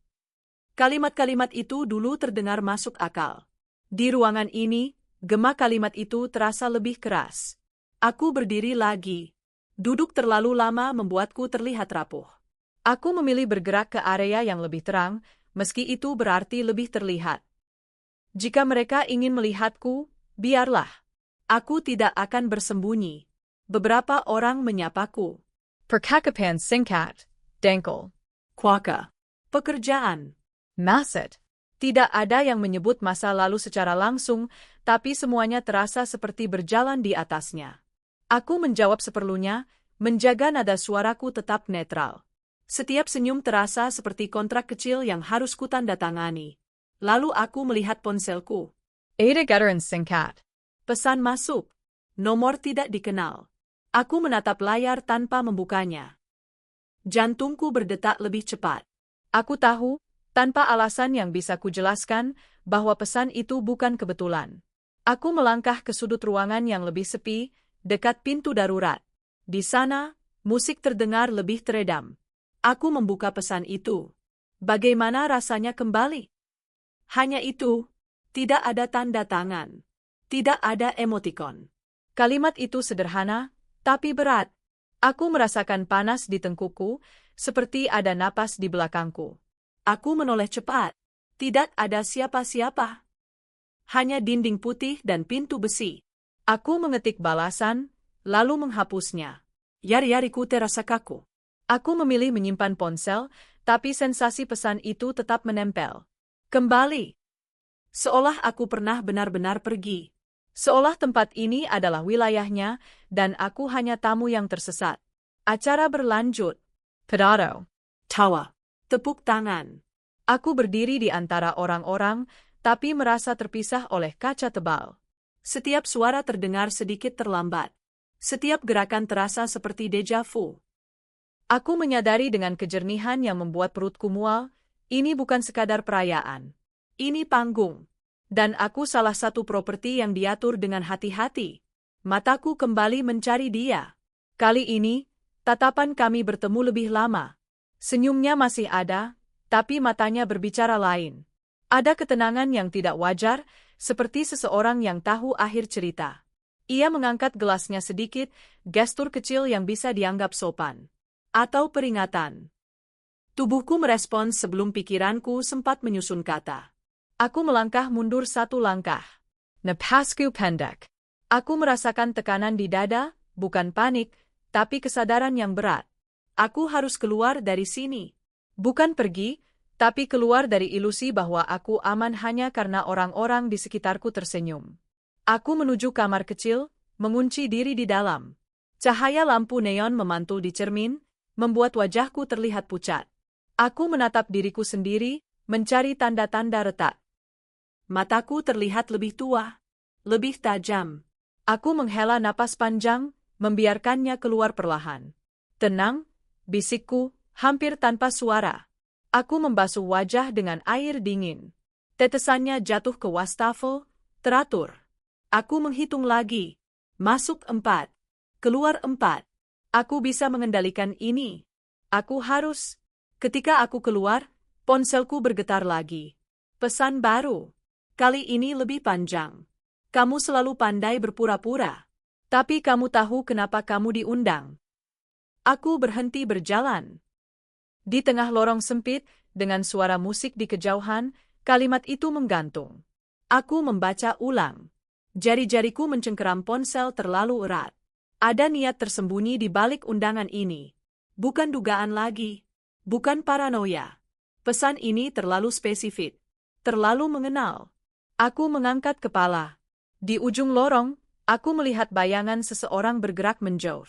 Kalimat-kalimat itu dulu terdengar masuk akal. Di ruangan ini, gema kalimat itu terasa lebih keras. Aku berdiri lagi. Duduk terlalu lama membuatku terlihat rapuh. Aku memilih bergerak ke area yang lebih terang, meski itu berarti lebih terlihat. Jika mereka ingin melihatku, biarlah. Aku tidak akan bersembunyi. Beberapa orang menyapaku. Percakapan singkat, dengkul. Kuaka. Pekerjaan. Maset. Tidak ada yang menyebut masa lalu secara langsung, tapi semuanya terasa seperti berjalan di atasnya. Aku menjawab seperlunya, menjaga nada suaraku tetap netral. Setiap senyum terasa seperti kontrak kecil yang harus kutandatangani. Lalu aku melihat ponselku. Ada getaran singkat. Pesan masuk. Nomor tidak dikenal. Aku menatap layar tanpa membukanya. Jantungku berdetak lebih cepat. Aku tahu, tanpa alasan yang bisa kujelaskan, bahwa pesan itu bukan kebetulan. Aku melangkah ke sudut ruangan yang lebih sepi, dekat pintu darurat. Di sana, musik terdengar lebih teredam. Aku membuka pesan itu. Bagaimana rasanya kembali? Hanya itu, tidak ada tanda tangan. Tidak ada emotikon. Kalimat itu sederhana, tapi berat. Aku merasakan panas di tengkukku, seperti ada napas di belakangku. Aku menoleh cepat. Tidak ada siapa-siapa. Hanya dinding putih dan pintu besi. Aku mengetik balasan, lalu menghapusnya. Yari-yariku terasakaku. Aku memilih menyimpan ponsel, tapi sensasi pesan itu tetap menempel. Kembali. Seolah aku pernah benar-benar pergi. Seolah tempat ini adalah wilayahnya, dan aku hanya tamu yang tersesat. Acara berlanjut. Pedato. Tawa. Tepuk tangan. Aku berdiri di antara orang-orang, tapi merasa terpisah oleh kaca tebal. Setiap suara terdengar sedikit terlambat. Setiap gerakan terasa seperti deja vu. Aku menyadari dengan kejernihan yang membuat perutku mual, ini bukan sekadar perayaan. Ini panggung. Dan aku salah satu properti yang diatur dengan hati-hati. Mataku kembali mencari dia. Kali ini, tatapan kami bertemu lebih lama. Senyumnya masih ada, tapi matanya berbicara lain. Ada ketenangan yang tidak wajar, seperti seseorang yang tahu akhir cerita. Ia mengangkat gelasnya sedikit, gestur kecil yang bisa dianggap sopan. Atau peringatan. Tubuhku merespons sebelum pikiranku sempat menyusun kata. Aku melangkah mundur 1 langkah. Napasku pendek. Aku merasakan tekanan di dada, bukan panik, tapi kesadaran yang berat. Aku harus keluar dari sini. Bukan pergi, tapi keluar dari ilusi bahwa aku aman hanya karena orang-orang di sekitarku tersenyum. Aku menuju kamar kecil, mengunci diri di dalam. Cahaya lampu neon memantul di cermin, membuat wajahku terlihat pucat. Aku menatap diriku sendiri, mencari tanda-tanda retak. Mataku terlihat lebih tua, lebih tajam. Aku menghela napas panjang, membiarkannya keluar perlahan. Tenang, bisikku, hampir tanpa suara. Aku membasuh wajah dengan air dingin. Tetesannya jatuh ke wastafel, teratur. Aku menghitung lagi. Masuk 4. Keluar 4. Aku bisa mengendalikan ini. Aku harus. Ketika aku keluar, ponselku bergetar lagi. Pesan baru. Kali ini lebih panjang. Kamu selalu pandai berpura-pura. Tapi kamu tahu kenapa kamu diundang. Aku berhenti berjalan. Di tengah lorong sempit, dengan suara musik di kejauhan, kalimat itu menggantung. Aku membaca ulang. Jari-jariku mencengkeram ponsel terlalu erat. Ada niat tersembunyi di balik undangan ini. Bukan dugaan lagi. Bukan paranoia. Pesan ini terlalu spesifik. Terlalu mengenal. Aku mengangkat kepala. Di ujung lorong, aku melihat bayangan seseorang bergerak menjauh.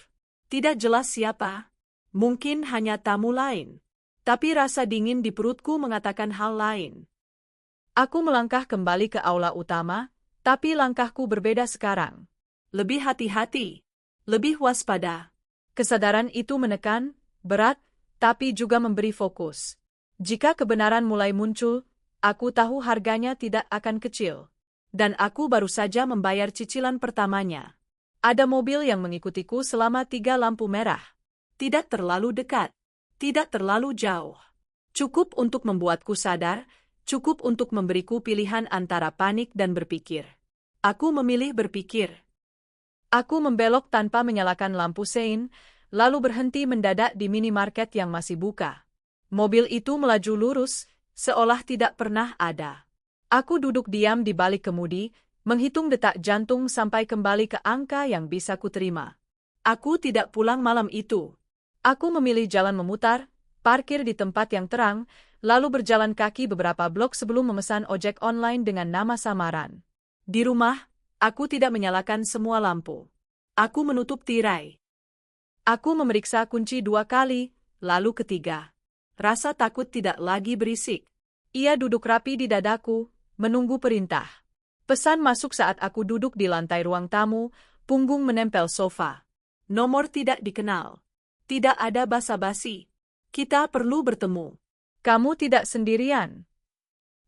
Tidak jelas siapa. Mungkin hanya tamu lain. Tapi rasa dingin di perutku mengatakan hal lain. Aku melangkah kembali ke aula utama, tapi langkahku berbeda sekarang. Lebih hati-hati. Lebih waspada. Kesadaran itu menekan, berat, tapi juga memberi fokus. Jika kebenaran mulai muncul, aku tahu harganya tidak akan kecil. Dan aku baru saja membayar cicilan pertamanya. Ada mobil yang mengikutiku selama 3 lampu merah. Tidak terlalu dekat. Tidak terlalu jauh. Cukup untuk membuatku sadar, cukup untuk memberiku pilihan antara panik dan berpikir. Aku memilih berpikir. Aku membelok tanpa menyalakan lampu sein, lalu berhenti mendadak di minimarket yang masih buka. Mobil itu melaju lurus, seolah tidak pernah ada. Aku duduk diam di balik kemudi, menghitung detak jantung sampai kembali ke angka yang bisa kuterima. Aku tidak pulang malam itu. Aku memilih jalan memutar, parkir di tempat yang terang, lalu berjalan kaki beberapa blok sebelum memesan ojek online dengan nama samaran. Di rumah, aku tidak menyalakan semua lampu. Aku menutup tirai. Aku memeriksa kunci 2 kali, lalu ketiga. Rasa takut tidak lagi berisik. Ia duduk rapi di dadaku, menunggu perintah. Pesan masuk saat aku duduk di lantai ruang tamu, punggung menempel sofa. Nomor tidak dikenal. Tidak ada basa-basi. Kita perlu bertemu. Kamu tidak sendirian.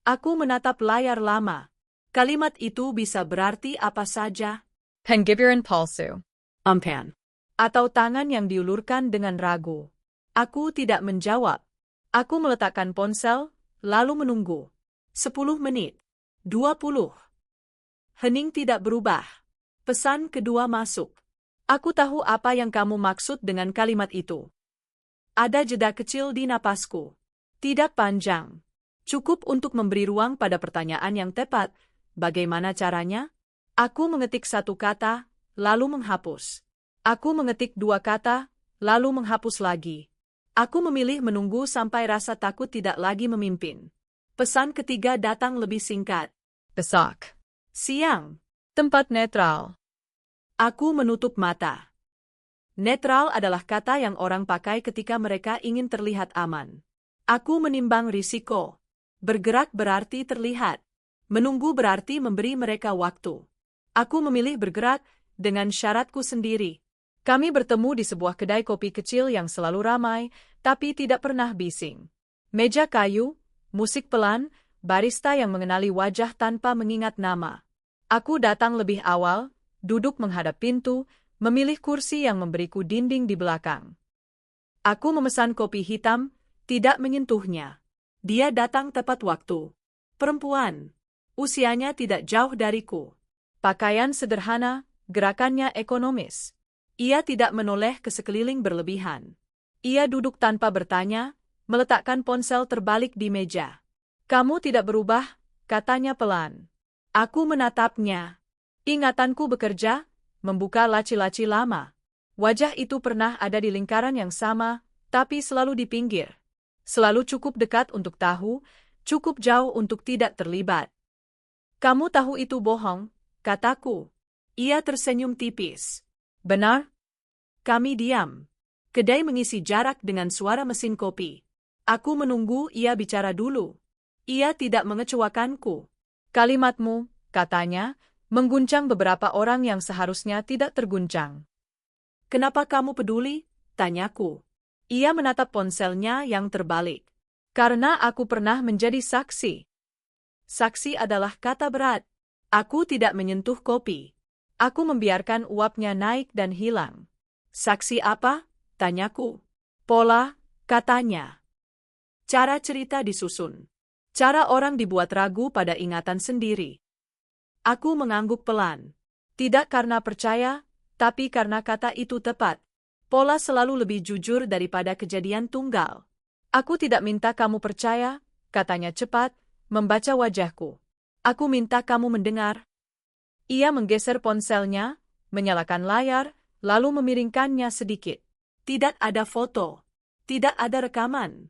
Aku menatap layar lama. Kalimat itu bisa berarti apa saja. Penggibiran palsu. Umpan. Atau tangan yang diulurkan dengan ragu. Aku tidak menjawab. Aku meletakkan ponsel, lalu menunggu. 10 menit. 20. Hening tidak berubah. Pesan kedua masuk. Aku tahu apa yang kamu maksud dengan kalimat itu. Ada jeda kecil di napasku. Tidak panjang. Cukup untuk memberi ruang pada pertanyaan yang tepat. Bagaimana caranya? Aku mengetik 1 kata, lalu menghapus. Aku mengetik 2 kata, lalu menghapus lagi. Aku memilih menunggu sampai rasa takut tidak lagi memimpin. Pesan ketiga datang lebih singkat. Besok. Siang. Tempat netral. Aku menutup mata. Netral adalah kata yang orang pakai ketika mereka ingin terlihat aman. Aku menimbang risiko. Bergerak berarti terlihat. Menunggu berarti memberi mereka waktu. Aku memilih bergerak dengan syaratku sendiri. Kami bertemu di sebuah kedai kopi kecil yang selalu ramai, tapi tidak pernah bising. Meja kayu, musik pelan, barista yang mengenali wajah tanpa mengingat nama. Aku datang lebih awal, duduk menghadap pintu, memilih kursi yang memberiku dinding di belakang. Aku memesan kopi hitam, tidak menyentuhnya. Dia datang tepat waktu. Perempuan. Usianya tidak jauh dariku. Pakaian sederhana, gerakannya ekonomis. Ia tidak menoleh ke sekeliling berlebihan. Ia duduk tanpa bertanya, meletakkan ponsel terbalik di meja. "Kamu tidak berubah," katanya pelan. Aku menatapnya. Ingatanku bekerja, membuka laci-laci lama. Wajah itu pernah ada di lingkaran yang sama, tapi selalu di pinggir. Selalu cukup dekat untuk tahu, cukup jauh untuk tidak terlibat. "Kamu tahu itu bohong," kataku. Ia tersenyum tipis. "Benar?" Kami diam. Kedai mengisi jarak dengan suara mesin kopi. Aku menunggu ia bicara dulu. Ia tidak mengecewakanku. "Kalimatmu," katanya, mengguncang beberapa orang yang seharusnya tidak terguncang. "Kenapa kamu peduli?" tanyaku. Ia menatap ponselnya yang terbalik. "Karena aku pernah menjadi saksi." Saksi adalah kata berat. Aku tidak menyentuh kopi. Aku membiarkan uapnya naik dan hilang. "Saksi apa?" tanyaku. "Pola," katanya. Cara cerita disusun. Cara orang dibuat ragu pada ingatan sendiri. Aku mengangguk pelan. Tidak karena percaya, tapi karena kata itu tepat. Pola selalu lebih jujur daripada kejadian tunggal. "Aku tidak minta kamu percaya," katanya cepat, membaca wajahku. "Aku minta kamu mendengar." Ia menggeser ponselnya, menyalakan layar, lalu memiringkannya sedikit. Tidak ada foto. Tidak ada rekaman.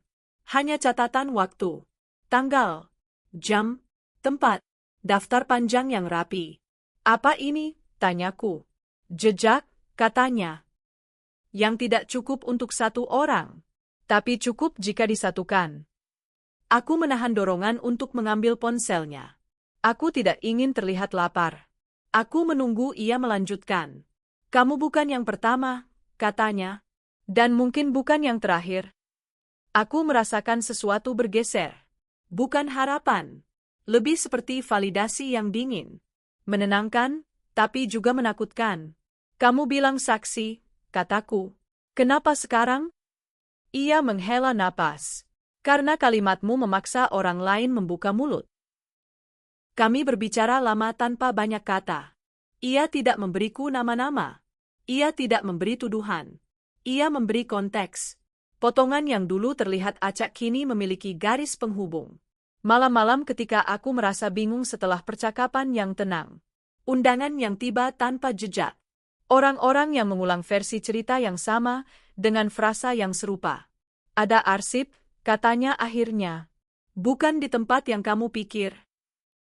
Hanya catatan waktu. Tanggal. Jam. Tempat. Daftar panjang yang rapi. "Apa ini?" tanyaku. "Jejak," katanya. "Yang tidak cukup untuk satu orang. Tapi cukup jika disatukan." Aku menahan dorongan untuk mengambil ponselnya. Aku tidak ingin terlihat lapar. Aku menunggu ia melanjutkan. "Kamu bukan yang pertama," katanya. "Dan mungkin bukan yang terakhir." Aku merasakan sesuatu bergeser. Bukan harapan. Lebih seperti validasi yang dingin. Menenangkan, tapi juga menakutkan. "Kamu bilang saksi," kataku. "Kenapa sekarang?" Ia menghela napas. "Karena kalimatmu memaksa orang lain membuka mulut." Kami berbicara lama tanpa banyak kata. Ia tidak memberiku nama-nama. Ia tidak memberi tuduhan. Ia memberi konteks. Potongan yang dulu terlihat acak kini memiliki garis penghubung. Malam-malam ketika aku merasa bingung setelah percakapan yang tenang. Undangan yang tiba tanpa jejak. Orang-orang yang mengulang versi cerita yang sama dengan frasa yang serupa. "Ada arsip," katanya akhirnya. "Bukan di tempat yang kamu pikir."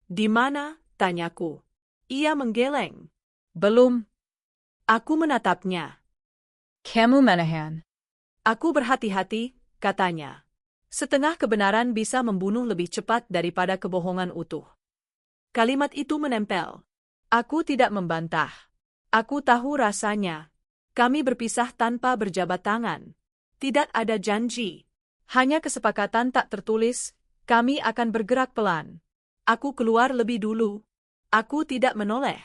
"Di mana?" tanyaku. Ia menggeleng. "Belum." Aku menatapnya. Kamu menahan. "Aku berhati-hati," katanya. "Setengah kebenaran bisa membunuh lebih cepat daripada kebohongan utuh." Kalimat itu menempel. Aku tidak membantah. Aku tahu rasanya. Kami berpisah tanpa berjabat tangan. Tidak ada janji. Hanya kesepakatan tak tertulis, kami akan bergerak pelan. Aku keluar lebih dulu. Aku tidak menoleh.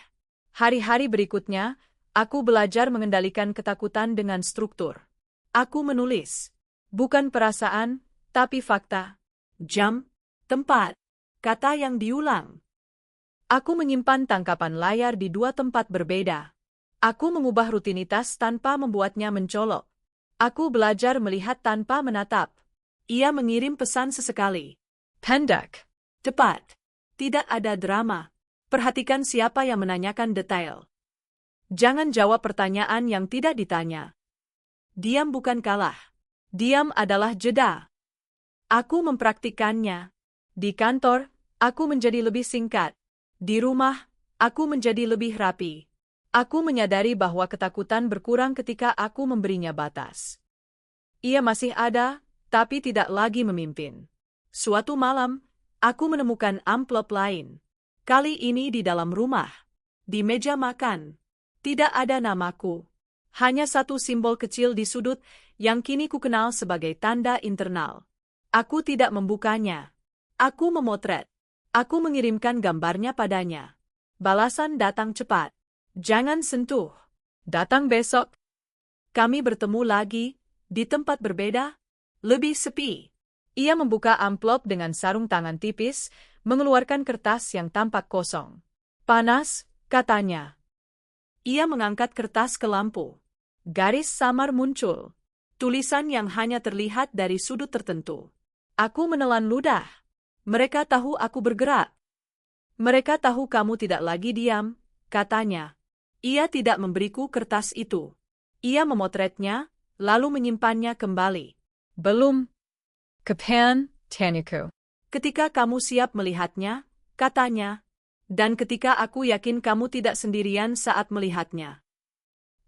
Hari-hari berikutnya, aku belajar mengendalikan ketakutan dengan struktur. Aku menulis. Bukan perasaan, tapi fakta. Jam, tempat, kata yang diulang. Aku menyimpan tangkapan layar di dua tempat berbeda. Aku mengubah rutinitas tanpa membuatnya mencolok. Aku belajar melihat tanpa menatap. Ia mengirim pesan sesekali. Pendek. Cepat. Tidak ada drama. Perhatikan siapa yang menanyakan detail. Jangan jawab pertanyaan yang tidak ditanya. Diam bukan kalah. Diam adalah jeda. Aku mempraktikannya. Di kantor, aku menjadi lebih singkat. Di rumah, aku menjadi lebih rapi. Aku menyadari bahwa ketakutan berkurang ketika aku memberinya batas. Ia masih ada, tapi tidak lagi memimpin. Suatu malam, aku menemukan amplop lain. Kali ini di dalam rumah. Di meja makan. Tidak ada namaku. Hanya satu simbol kecil di sudut yang kini kukenal sebagai tanda internal. Aku tidak membukanya. Aku memotret. Aku mengirimkan gambarnya padanya. Balasan datang cepat. Jangan sentuh. Datang besok. Kami bertemu lagi, di tempat berbeda, lebih sepi. Ia membuka amplop dengan sarung tangan tipis, mengeluarkan kertas yang tampak kosong. Panas, katanya. Ia mengangkat kertas ke lampu. Garis samar muncul. Tulisan yang hanya terlihat dari sudut tertentu. Aku menelan ludah. Mereka tahu aku bergerak. Mereka tahu kamu tidak lagi diam, katanya. Ia tidak memberiku kertas itu. Ia memotretnya, lalu menyimpannya kembali. Belum. Kapan, Tanyaku? Ketika kamu siap melihatnya, katanya. Dan ketika aku yakin kamu tidak sendirian saat melihatnya.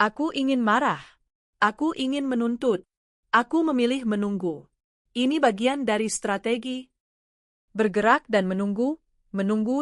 Aku ingin marah. Aku ingin menuntut. Aku memilih menunggu. Ini bagian dari strategi. Bergerak dan menunggu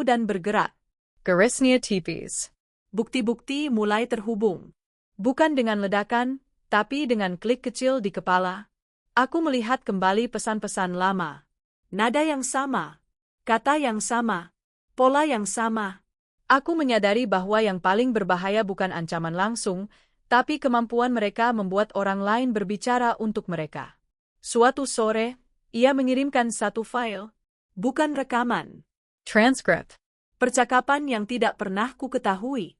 dan bergerak. Garisnya tipis. Bukti-bukti mulai terhubung. Bukan dengan ledakan, tapi dengan klik kecil di kepala. Aku melihat kembali pesan-pesan lama. Nada yang sama. Kata yang sama. Pola yang sama. Aku menyadari bahwa yang paling berbahaya bukan ancaman langsung, tapi kemampuan mereka membuat orang lain berbicara untuk mereka. Suatu sore, ia mengirimkan satu file. Bukan rekaman. Transcript. Percakapan yang tidak pernah ku ketahui.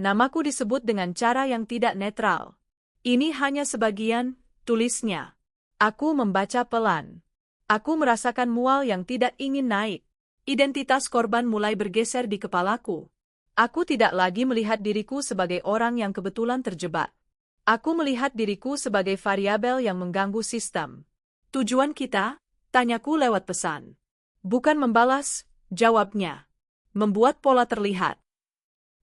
Namaku disebut dengan cara yang tidak netral. Ini hanya sebagian, tulisnya. Aku membaca pelan. Aku merasakan mual yang tidak ingin naik. Identitas korban mulai bergeser di kepalaku. Aku tidak lagi melihat diriku sebagai orang yang kebetulan terjebak. Aku melihat diriku sebagai variabel yang mengganggu sistem. Tujuan kita? Tanyaku lewat pesan. Bukan membalas, jawabnya. Membuat pola terlihat.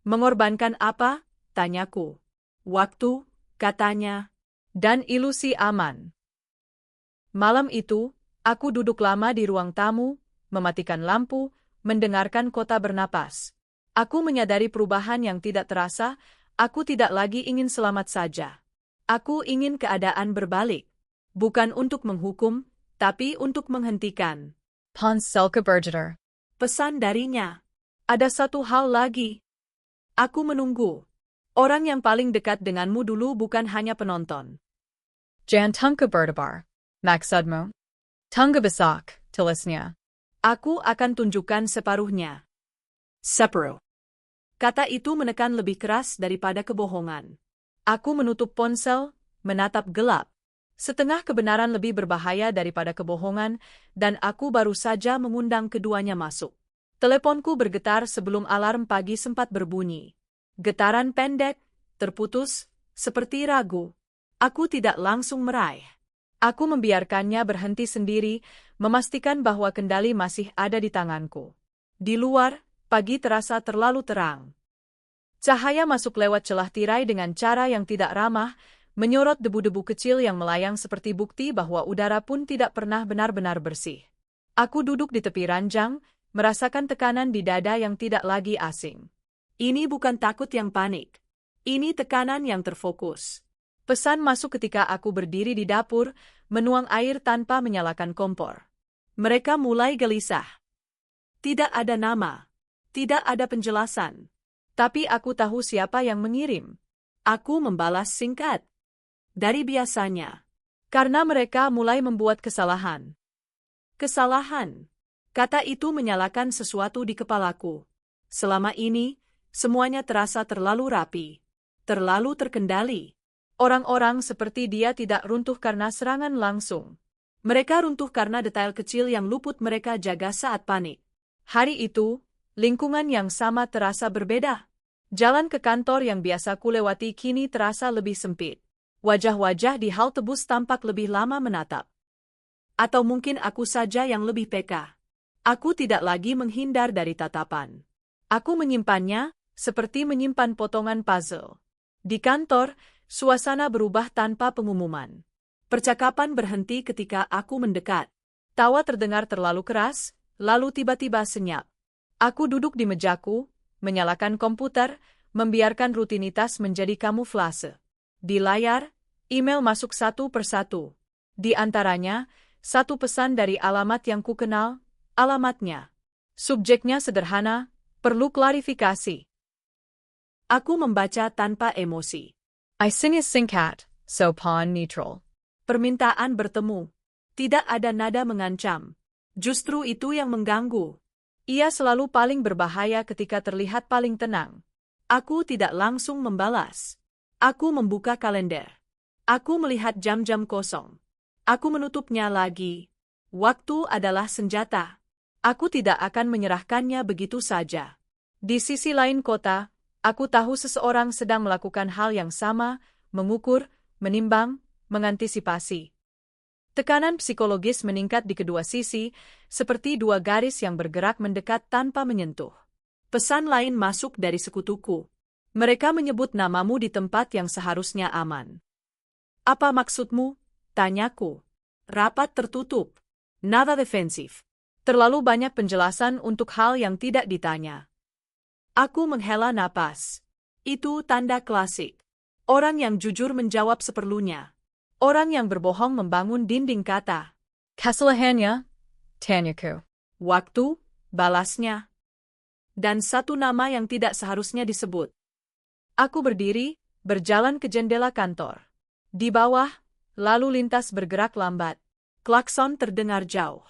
Mengorbankan apa? Tanyaku. Waktu, katanya. Dan ilusi aman. Malam itu, aku duduk lama di ruang tamu, mematikan lampu, mendengarkan kota bernapas. Aku menyadari perubahan yang tidak terasa, aku tidak lagi ingin selamat saja. Aku ingin keadaan berbalik. Bukan untuk menghukum, tapi untuk menghentikan. Ponselka Bergeter. Pesan darinya. Ada satu hal lagi. Aku menunggu. Orang yang paling dekat denganmu dulu bukan hanya penonton. Jantunka Bertabar. Maksudmu? Tunga Basak, tulisnya. Aku akan tunjukkan separuhnya. Separuh. Kata itu menekan lebih keras daripada kebohongan. Aku menutup ponsel, menatap gelap. Setengah kebenaran lebih berbahaya daripada kebohongan, dan aku baru saja mengundang keduanya masuk. Teleponku bergetar sebelum alarm pagi sempat berbunyi. Getaran pendek, terputus, seperti ragu. Aku tidak langsung meraih. Aku membiarkannya berhenti sendiri, memastikan bahwa kendali masih ada di tanganku. Di luar, pagi terasa terlalu terang. Cahaya masuk lewat celah tirai dengan cara yang tidak ramah, menyorot debu-debu kecil yang melayang seperti bukti bahwa udara pun tidak pernah benar-benar bersih. Aku duduk di tepi ranjang, merasakan tekanan di dada yang tidak lagi asing. Ini bukan takut yang panik. Ini tekanan yang terfokus. Pesan masuk ketika aku berdiri di dapur, menuang air tanpa menyalakan kompor. Mereka mulai gelisah. Tidak ada nama. Tidak ada penjelasan. Tapi aku tahu siapa yang mengirim. Aku membalas singkat. Dari biasanya. Karena mereka mulai membuat kesalahan. Kesalahan. Kata itu menyalakan sesuatu di kepalaku. Selama ini, semuanya terasa terlalu rapi. Terlalu terkendali. Orang-orang seperti dia tidak runtuh karena serangan langsung. Mereka runtuh karena detail kecil yang luput mereka jaga saat panik. Hari itu, lingkungan yang sama terasa berbeda. Jalan ke kantor yang biasa kulewati kini terasa lebih sempit. Wajah-wajah di halte bus tampak lebih lama menatap. Atau mungkin aku saja yang lebih peka. Aku tidak lagi menghindar dari tatapan. Aku menyimpannya, seperti menyimpan potongan puzzle. Di kantor, suasana berubah tanpa pengumuman. Percakapan berhenti ketika aku mendekat. Tawa terdengar terlalu keras, lalu tiba-tiba senyap. Aku duduk di mejaku, menyalakan komputer, membiarkan rutinitas menjadi kamuflase. Di layar, email masuk satu persatu. Di antaranya, satu pesan dari alamat yang kukenal, alamatnya. Subjeknya sederhana, perlu klarifikasi. Aku membaca tanpa emosi. Isinya singkat, sopan neutral. Permintaan bertemu. Tidak ada nada mengancam. Justru itu yang mengganggu. Ia selalu paling berbahaya ketika terlihat paling tenang. Aku tidak langsung membalas. Aku membuka kalender. Aku melihat jam-jam kosong. Aku menutupnya lagi. Waktu adalah senjata. Aku tidak akan menyerahkannya begitu saja. Di sisi lain kota, aku tahu seseorang sedang melakukan hal yang sama, mengukur, menimbang, mengantisipasi. Tekanan psikologis meningkat di kedua sisi, seperti dua garis yang bergerak mendekat tanpa menyentuh. Pesan lain masuk dari sekutuku. Mereka menyebut namamu di tempat yang seharusnya aman. Apa maksudmu? Tanyaku. Rapat tertutup. Nada defensif. Terlalu banyak penjelasan untuk hal yang tidak ditanya. Aku menghela napas. Itu tanda klasik. Orang yang jujur menjawab seperlunya. Orang yang berbohong membangun dinding kata. Kesalahannya, tanyaku. Waktu, balasnya. Dan satu nama yang tidak seharusnya disebut. Aku berdiri, berjalan ke jendela kantor. Di bawah, lalu lintas bergerak lambat. Klakson terdengar jauh.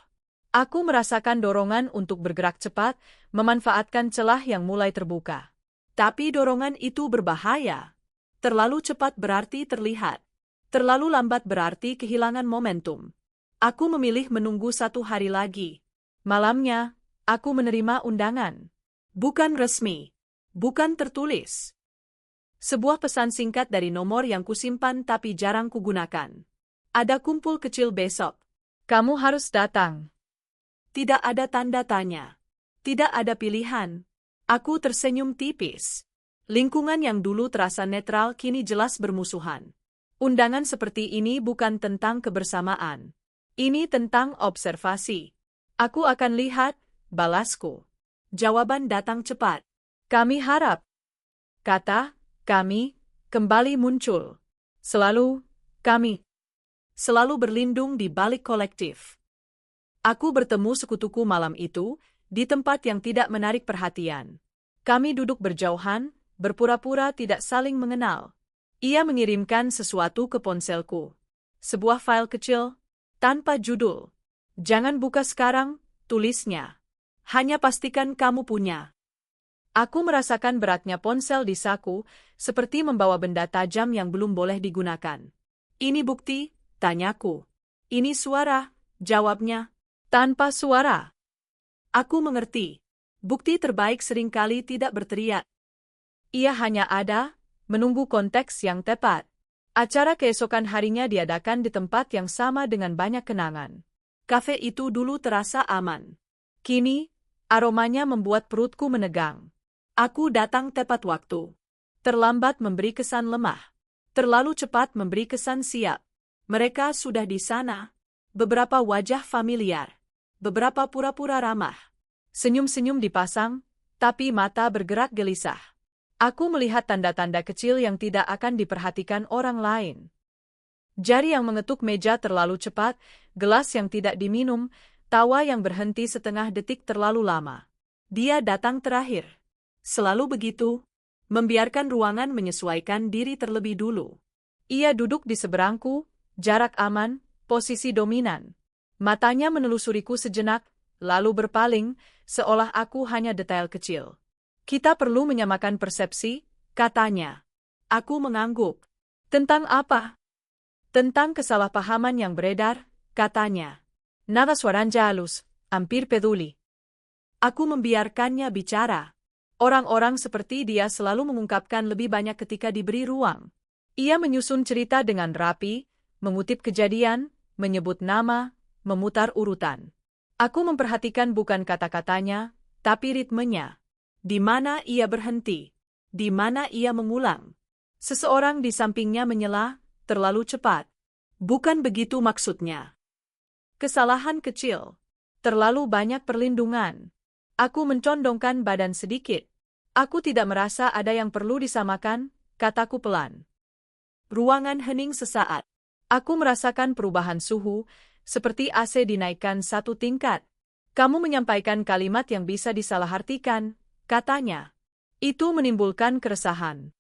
Aku merasakan dorongan untuk bergerak cepat, memanfaatkan celah yang mulai terbuka. Tapi dorongan itu berbahaya. Terlalu cepat berarti terlihat. Terlalu lambat berarti kehilangan momentum. Aku memilih menunggu 1 hari lagi. Malamnya, aku menerima undangan. Bukan resmi. Bukan tertulis. Sebuah pesan singkat dari nomor yang kusimpan tapi jarang kugunakan. Ada kumpul kecil besok. Kamu harus datang. Tidak ada tanda tanya. Tidak ada pilihan. Aku tersenyum tipis. Lingkungan yang dulu terasa netral kini jelas bermusuhan. Undangan seperti ini bukan tentang kebersamaan. Ini tentang observasi. Aku akan lihat, balasku. Jawaban datang cepat. Kami harap. Kata, kami, kembali muncul. Selalu, kami. Selalu berlindung di balik kolektif. Aku bertemu sekutuku malam itu, di tempat yang tidak menarik perhatian. Kami duduk berjauhan, berpura-pura tidak saling mengenal. Ia mengirimkan sesuatu ke ponselku. Sebuah file kecil, tanpa judul. Jangan buka sekarang, tulisnya. Hanya pastikan kamu punya. Aku merasakan beratnya ponsel di saku, seperti membawa benda tajam yang belum boleh digunakan. Ini bukti, tanyaku. Ini suara, jawabnya. Tanpa suara. Aku mengerti. Bukti terbaik seringkali tidak berteriak. Ia hanya ada, menunggu konteks yang tepat. Acara keesokan harinya diadakan di tempat yang sama dengan banyak kenangan. Kafe itu dulu terasa aman. Kini, aromanya membuat perutku menegang. Aku datang tepat waktu. Terlambat memberi kesan lemah. Terlalu cepat memberi kesan siap. Mereka sudah di sana. Beberapa wajah familiar. Beberapa pura-pura ramah. Senyum-senyum dipasang, tapi mata bergerak gelisah. Aku melihat tanda-tanda kecil yang tidak akan diperhatikan orang lain. Jari yang mengetuk meja terlalu cepat, gelas yang tidak diminum, tawa yang berhenti setengah detik terlalu lama. Dia datang terakhir. Selalu begitu, membiarkan ruangan menyesuaikan diri terlebih dulu. Ia duduk di seberangku, jarak aman, posisi dominan. Matanya menelusuriku sejenak, lalu berpaling, seolah aku hanya detail kecil. Kita perlu menyamakan persepsi, katanya. Aku mengangguk. Tentang apa? Tentang kesalahpahaman yang beredar, katanya. Nada suaranya halus, hampir peduli. Aku membiarkannya bicara. Orang-orang seperti dia selalu mengungkapkan lebih banyak ketika diberi ruang. Ia menyusun cerita dengan rapi, mengutip kejadian, menyebut nama, memutar urutan. Aku memperhatikan bukan kata-katanya, tapi ritmenya. Di mana ia berhenti, di mana ia mengulang. Seseorang di sampingnya menyela, terlalu cepat. Bukan begitu maksudnya. Kesalahan kecil. Terlalu banyak perlindungan. Aku mencondongkan badan sedikit. Aku tidak merasa ada yang perlu disamakan, kataku pelan. Ruangan hening sesaat. Aku merasakan perubahan suhu, seperti AC dinaikkan 1 tingkat. Kamu menyampaikan kalimat yang bisa disalahartikan, katanya. Itu menimbulkan keresahan.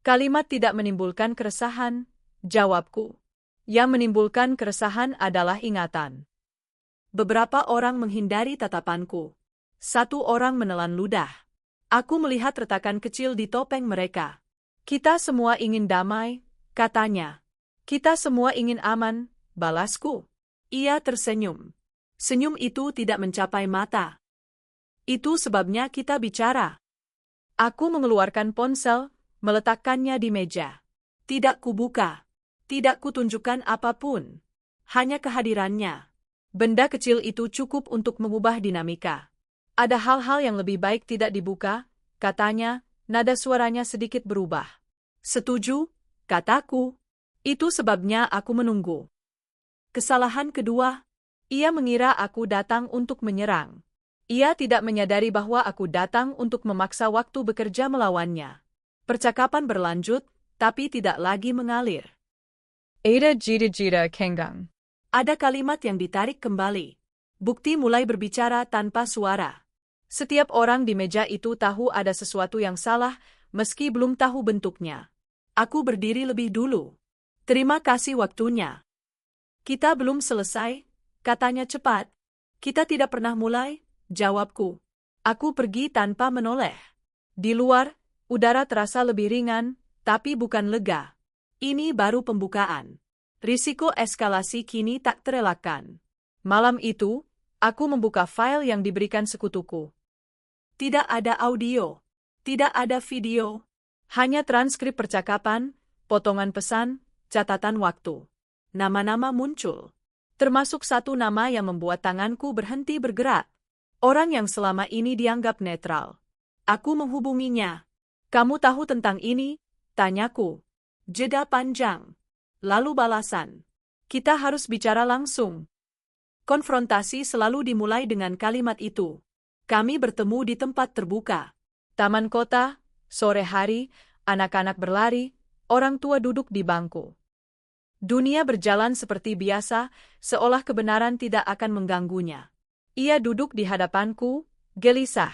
Kalimat tidak menimbulkan keresahan, jawabku. Yang menimbulkan keresahan adalah ingatan. Beberapa orang menghindari tatapanku. 1 orang menelan ludah. Aku melihat retakan kecil di topeng mereka. Kita semua ingin damai, katanya. Kita semua ingin aman, balasku. Ia tersenyum. Senyum itu tidak mencapai mata. Itu sebabnya kita bicara. Aku mengeluarkan ponsel, meletakkannya di meja. Tidak kubuka. Tidak kutunjukkan apapun. Hanya kehadirannya. Benda kecil itu cukup untuk mengubah dinamika. Ada hal-hal yang lebih baik tidak dibuka, katanya, nada suaranya sedikit berubah. Setuju, kataku. Itu sebabnya aku menunggu. Kesalahan kedua, ia mengira aku datang untuk menyerang. Ia tidak menyadari bahwa aku datang untuk memaksa waktu bekerja melawannya. Percakapan berlanjut, tapi tidak lagi mengalir. Ada jida-jida kenggang. Ada kalimat yang ditarik kembali. Bukti mulai berbicara tanpa suara. Setiap orang di meja itu tahu ada sesuatu yang salah, meski belum tahu bentuknya. Aku berdiri lebih dulu. Terima kasih waktunya. Kita belum selesai, katanya cepat. Kita tidak pernah mulai, jawabku. Aku pergi tanpa menoleh. Di luar, udara terasa lebih ringan, tapi bukan lega. Ini baru pembukaan. Risiko eskalasi kini tak terelakkan. Malam itu, aku membuka file yang diberikan sekutuku. Tidak ada audio, tidak ada video, hanya transkrip percakapan, potongan pesan, catatan waktu. Nama-nama muncul, termasuk satu nama yang membuat tanganku berhenti bergerak. Orang yang selama ini dianggap netral. Aku menghubunginya. Kamu tahu tentang ini? Tanyaku. Jeda panjang. Lalu balasan. Kita harus bicara langsung. Konfrontasi selalu dimulai dengan kalimat itu. Kami bertemu di tempat terbuka. Taman kota, sore hari, anak-anak berlari, orang tua duduk di bangku. Dunia berjalan seperti biasa, seolah kebenaran tidak akan mengganggunya. Ia duduk di hadapanku, gelisah.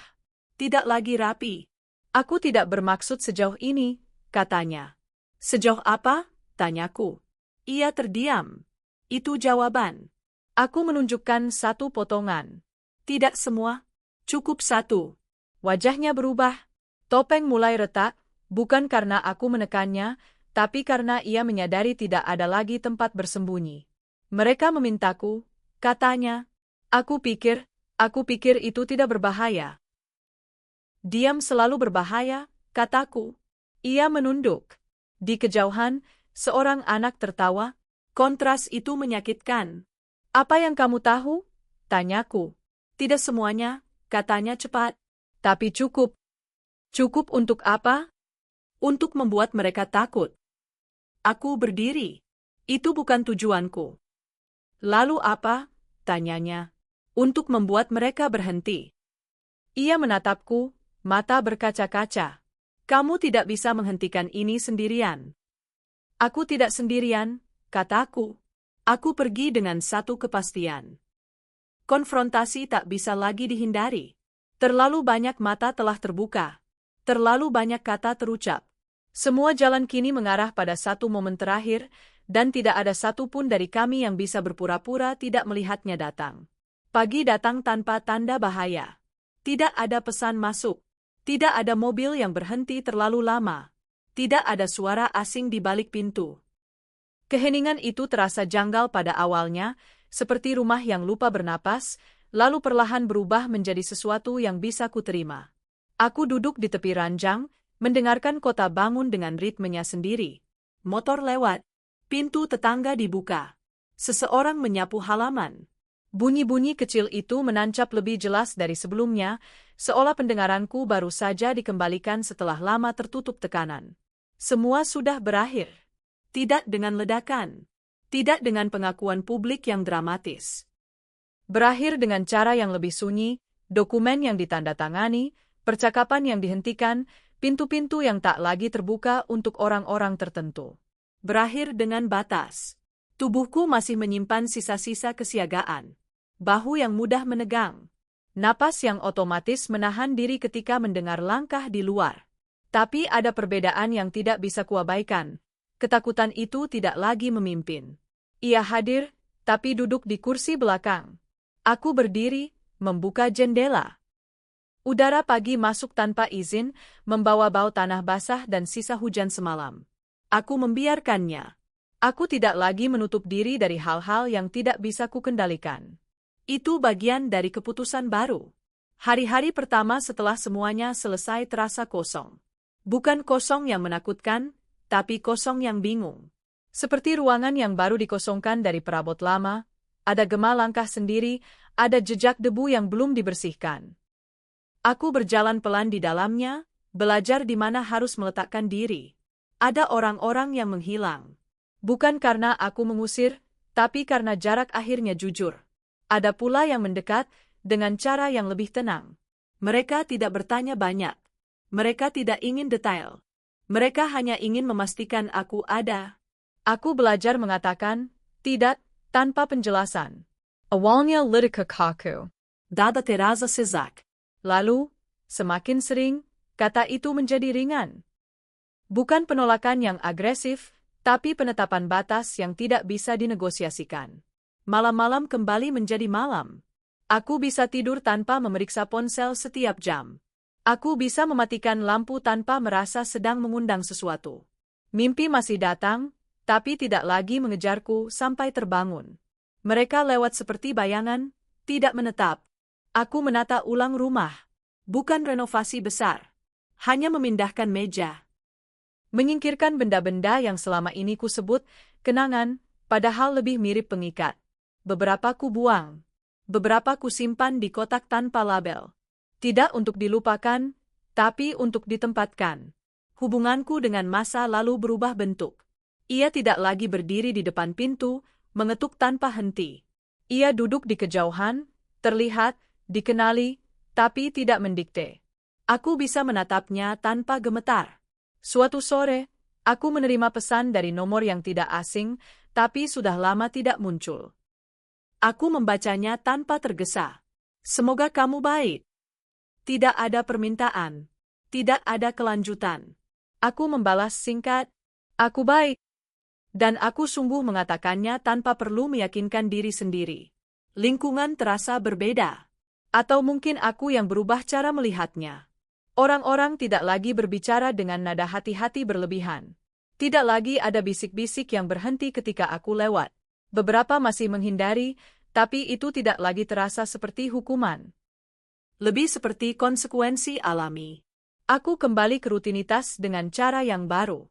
Tidak lagi rapi. Aku tidak bermaksud sejauh ini, katanya. Sejauh apa? Tanyaku. Ia terdiam. Itu jawaban. Aku menunjukkan satu potongan. Tidak semua. Cukup satu. Wajahnya berubah. Topeng mulai retak, bukan karena aku menekannya, tapi karena ia menyadari tidak ada lagi tempat bersembunyi. Mereka memintaku, katanya. Aku pikir itu tidak berbahaya. Diam selalu berbahaya, kataku. Ia menunduk. Di kejauhan, seorang anak tertawa. Kontras itu menyakitkan. Apa yang kamu tahu? Tanyaku. Tidak semuanya, katanya cepat. Tapi cukup. Cukup untuk apa? Untuk membuat mereka takut. Aku berdiri. Itu bukan tujuanku. Lalu apa? Tanyanya. Untuk membuat mereka berhenti. Ia menatapku, mata berkaca-kaca. Kamu tidak bisa menghentikan ini sendirian. Aku tidak sendirian, kataku. Aku pergi dengan satu kepastian. Konfrontasi tak bisa lagi dihindari. Terlalu banyak mata telah terbuka. Terlalu banyak kata terucap. Semua jalan kini mengarah pada satu momen terakhir, dan tidak ada satupun dari kami yang bisa berpura-pura tidak melihatnya datang. Pagi datang tanpa tanda bahaya. Tidak ada pesan masuk. Tidak ada mobil yang berhenti terlalu lama. Tidak ada suara asing di balik pintu. Keheningan itu terasa janggal pada awalnya, seperti rumah yang lupa bernapas, lalu perlahan berubah menjadi sesuatu yang bisa kuterima. Aku duduk di tepi ranjang, mendengarkan kota bangun dengan ritmenya sendiri. Motor lewat, pintu tetangga dibuka. Seseorang menyapu halaman. Bunyi-bunyi kecil itu menancap lebih jelas dari sebelumnya, seolah pendengaranku baru saja dikembalikan setelah lama tertutup tekanan. Semua sudah berakhir. Tidak dengan ledakan. Tidak dengan pengakuan publik yang dramatis. Berakhir dengan cara yang lebih sunyi, dokumen yang ditandatangani, percakapan yang dihentikan, pintu-pintu yang tak lagi terbuka untuk orang-orang tertentu. Berakhir dengan batas. Tubuhku masih menyimpan sisa-sisa kesiagaan. Bahu yang mudah menegang. Napas yang otomatis menahan diri ketika mendengar langkah di luar. Tapi ada perbedaan yang tidak bisa kuabaikan. Ketakutan itu tidak lagi memimpin. Ia hadir, tapi duduk di kursi belakang. Aku berdiri, membuka jendela. Udara pagi masuk tanpa izin, membawa bau tanah basah dan sisa hujan semalam. Aku membiarkannya. Aku tidak lagi menutup diri dari hal-hal yang tidak bisa kukendalikan. Itu bagian dari keputusan baru. Hari-hari pertama setelah semuanya selesai terasa kosong. Bukan kosong yang menakutkan, tapi kosong yang bingung. Seperti ruangan yang baru dikosongkan dari perabot lama, ada gema langkah sendiri, ada jejak debu yang belum dibersihkan. Aku berjalan pelan di dalamnya, belajar di mana harus meletakkan diri. Ada orang-orang yang menghilang. Bukan karena aku mengusir, tapi karena jarak akhirnya jujur. Ada pula yang mendekat, dengan cara yang lebih tenang. Mereka tidak bertanya banyak. Mereka tidak ingin detail. Mereka hanya ingin memastikan aku ada. Aku belajar mengatakan, tidak, tanpa penjelasan. Awalnya litika kaku. Dada terasa sezak. Lalu, semakin sering, kata itu menjadi ringan. Bukan penolakan yang agresif, tapi penetapan batas yang tidak bisa dinegosiasikan. Malam-malam kembali menjadi malam. Aku bisa tidur tanpa memeriksa ponsel setiap jam. Aku bisa mematikan lampu tanpa merasa sedang mengundang sesuatu. Mimpi masih datang, tapi tidak lagi mengejarku sampai terbangun. Mereka lewat seperti bayangan, tidak menetap. Aku menata ulang rumah. Bukan renovasi besar. Hanya memindahkan meja. Menyingkirkan benda-benda yang selama ini kusebut kenangan, padahal lebih mirip pengikat. Beberapa ku buang. Beberapa ku simpan di kotak tanpa label. Tidak untuk dilupakan, tapi untuk ditempatkan. Hubunganku dengan masa lalu berubah bentuk. Ia tidak lagi berdiri di depan pintu, mengetuk tanpa henti. Ia duduk di kejauhan, terlihat, dikenali, tapi tidak mendikte. Aku bisa menatapnya tanpa gemetar. Suatu sore, aku menerima pesan dari nomor yang tidak asing, tapi sudah lama tidak muncul. Aku membacanya tanpa tergesa. Semoga kamu baik. Tidak ada permintaan. Tidak ada kelanjutan. Aku membalas singkat, aku baik. Dan aku sungguh mengatakannya tanpa perlu meyakinkan diri sendiri. Lingkungan terasa berbeda. Atau mungkin aku yang berubah cara melihatnya. Orang-orang tidak lagi berbicara dengan nada hati-hati berlebihan. Tidak lagi ada bisik-bisik yang berhenti ketika aku lewat. Beberapa masih menghindari, tapi itu tidak lagi terasa seperti hukuman. Lebih seperti konsekuensi alami. Aku kembali ke rutinitas dengan cara yang baru.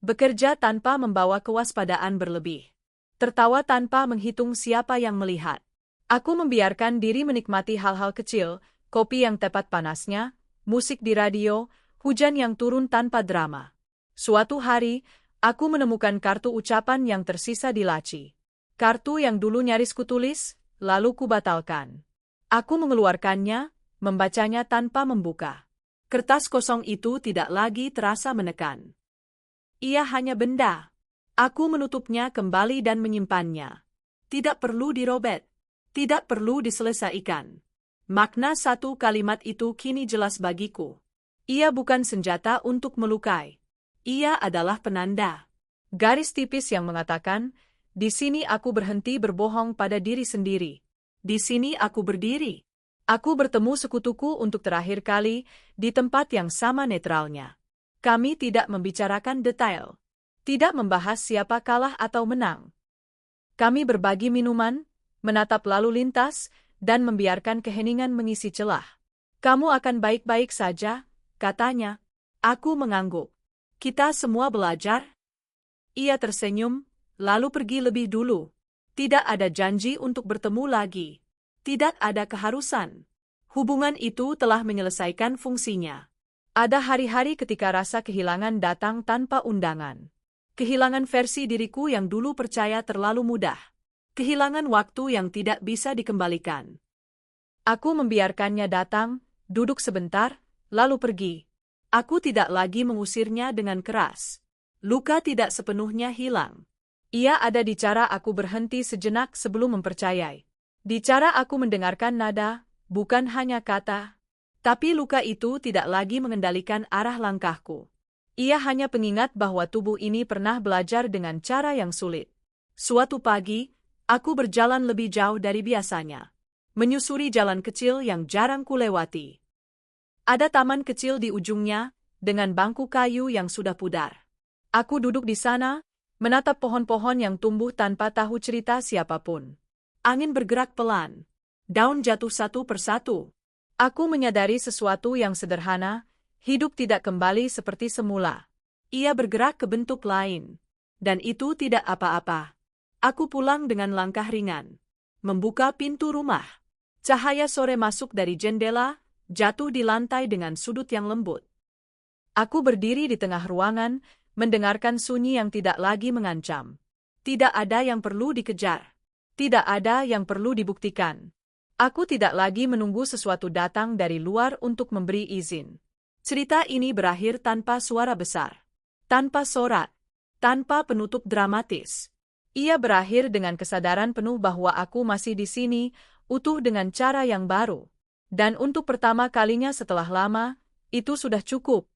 Bekerja tanpa membawa kewaspadaan berlebih. Tertawa tanpa menghitung siapa yang melihat. Aku membiarkan diri menikmati hal-hal kecil, kopi yang tepat panasnya, musik di radio, hujan yang turun tanpa drama. Suatu hari, aku menemukan kartu ucapan yang tersisa di laci. Kartu yang dulu nyaris kutulis, lalu kubatalkan. Aku mengeluarkannya, membacanya tanpa membuka. Kertas kosong itu tidak lagi terasa menekan. Ia hanya benda. Aku menutupnya kembali dan menyimpannya. Tidak perlu dirobek. Tidak perlu diselesaikan. Makna satu kalimat itu kini jelas bagiku. Ia bukan senjata untuk melukai. Ia adalah penanda. Garis tipis yang mengatakan, di sini aku berhenti berbohong pada diri sendiri. Di sini aku berdiri. Aku bertemu sekutuku untuk terakhir kali, di tempat yang sama netralnya. Kami tidak membicarakan detail. Tidak membahas siapa kalah atau menang. Kami berbagi minuman, menatap lalu lintas, dan membiarkan keheningan mengisi celah. Kamu akan baik-baik saja, katanya. Aku mengangguk. Kita semua belajar. Ia tersenyum, lalu pergi lebih dulu. Tidak ada janji untuk bertemu lagi. Tidak ada keharusan. Hubungan itu telah menyelesaikan fungsinya. Ada hari-hari ketika rasa kehilangan datang tanpa undangan. Kehilangan versi diriku yang dulu percaya terlalu mudah. Kehilangan waktu yang tidak bisa dikembalikan. Aku membiarkannya datang, duduk sebentar, lalu pergi. Aku tidak lagi mengusirnya dengan keras. Luka tidak sepenuhnya hilang. Ia ada di cara aku berhenti sejenak sebelum mempercayai. Di cara aku mendengarkan nada, bukan hanya kata. Tapi luka itu tidak lagi mengendalikan arah langkahku. Ia hanya pengingat bahwa tubuh ini pernah belajar dengan cara yang sulit. Suatu pagi, aku berjalan lebih jauh dari biasanya. Menyusuri jalan kecil yang jarang kulewati. Ada taman kecil di ujungnya, dengan bangku kayu yang sudah pudar. Aku duduk di sana, menatap pohon-pohon yang tumbuh tanpa tahu cerita siapapun. Angin bergerak pelan. Daun jatuh satu persatu. Aku menyadari sesuatu yang sederhana, hidup tidak kembali seperti semula. Ia bergerak ke bentuk lain. Dan itu tidak apa-apa. Aku pulang dengan langkah ringan. Membuka pintu rumah. Cahaya sore masuk dari jendela, jatuh di lantai dengan sudut yang lembut. Aku berdiri di tengah ruangan, mendengarkan sunyi yang tidak lagi mengancam. Tidak ada yang perlu dikejar. Tidak ada yang perlu dibuktikan. Aku tidak lagi menunggu sesuatu datang dari luar untuk memberi izin. Cerita ini berakhir tanpa suara besar. Tanpa sorak. Tanpa penutup dramatis. Ia berakhir dengan kesadaran penuh bahwa aku masih di sini, utuh dengan cara yang baru. Dan untuk pertama kalinya setelah lama, itu sudah cukup.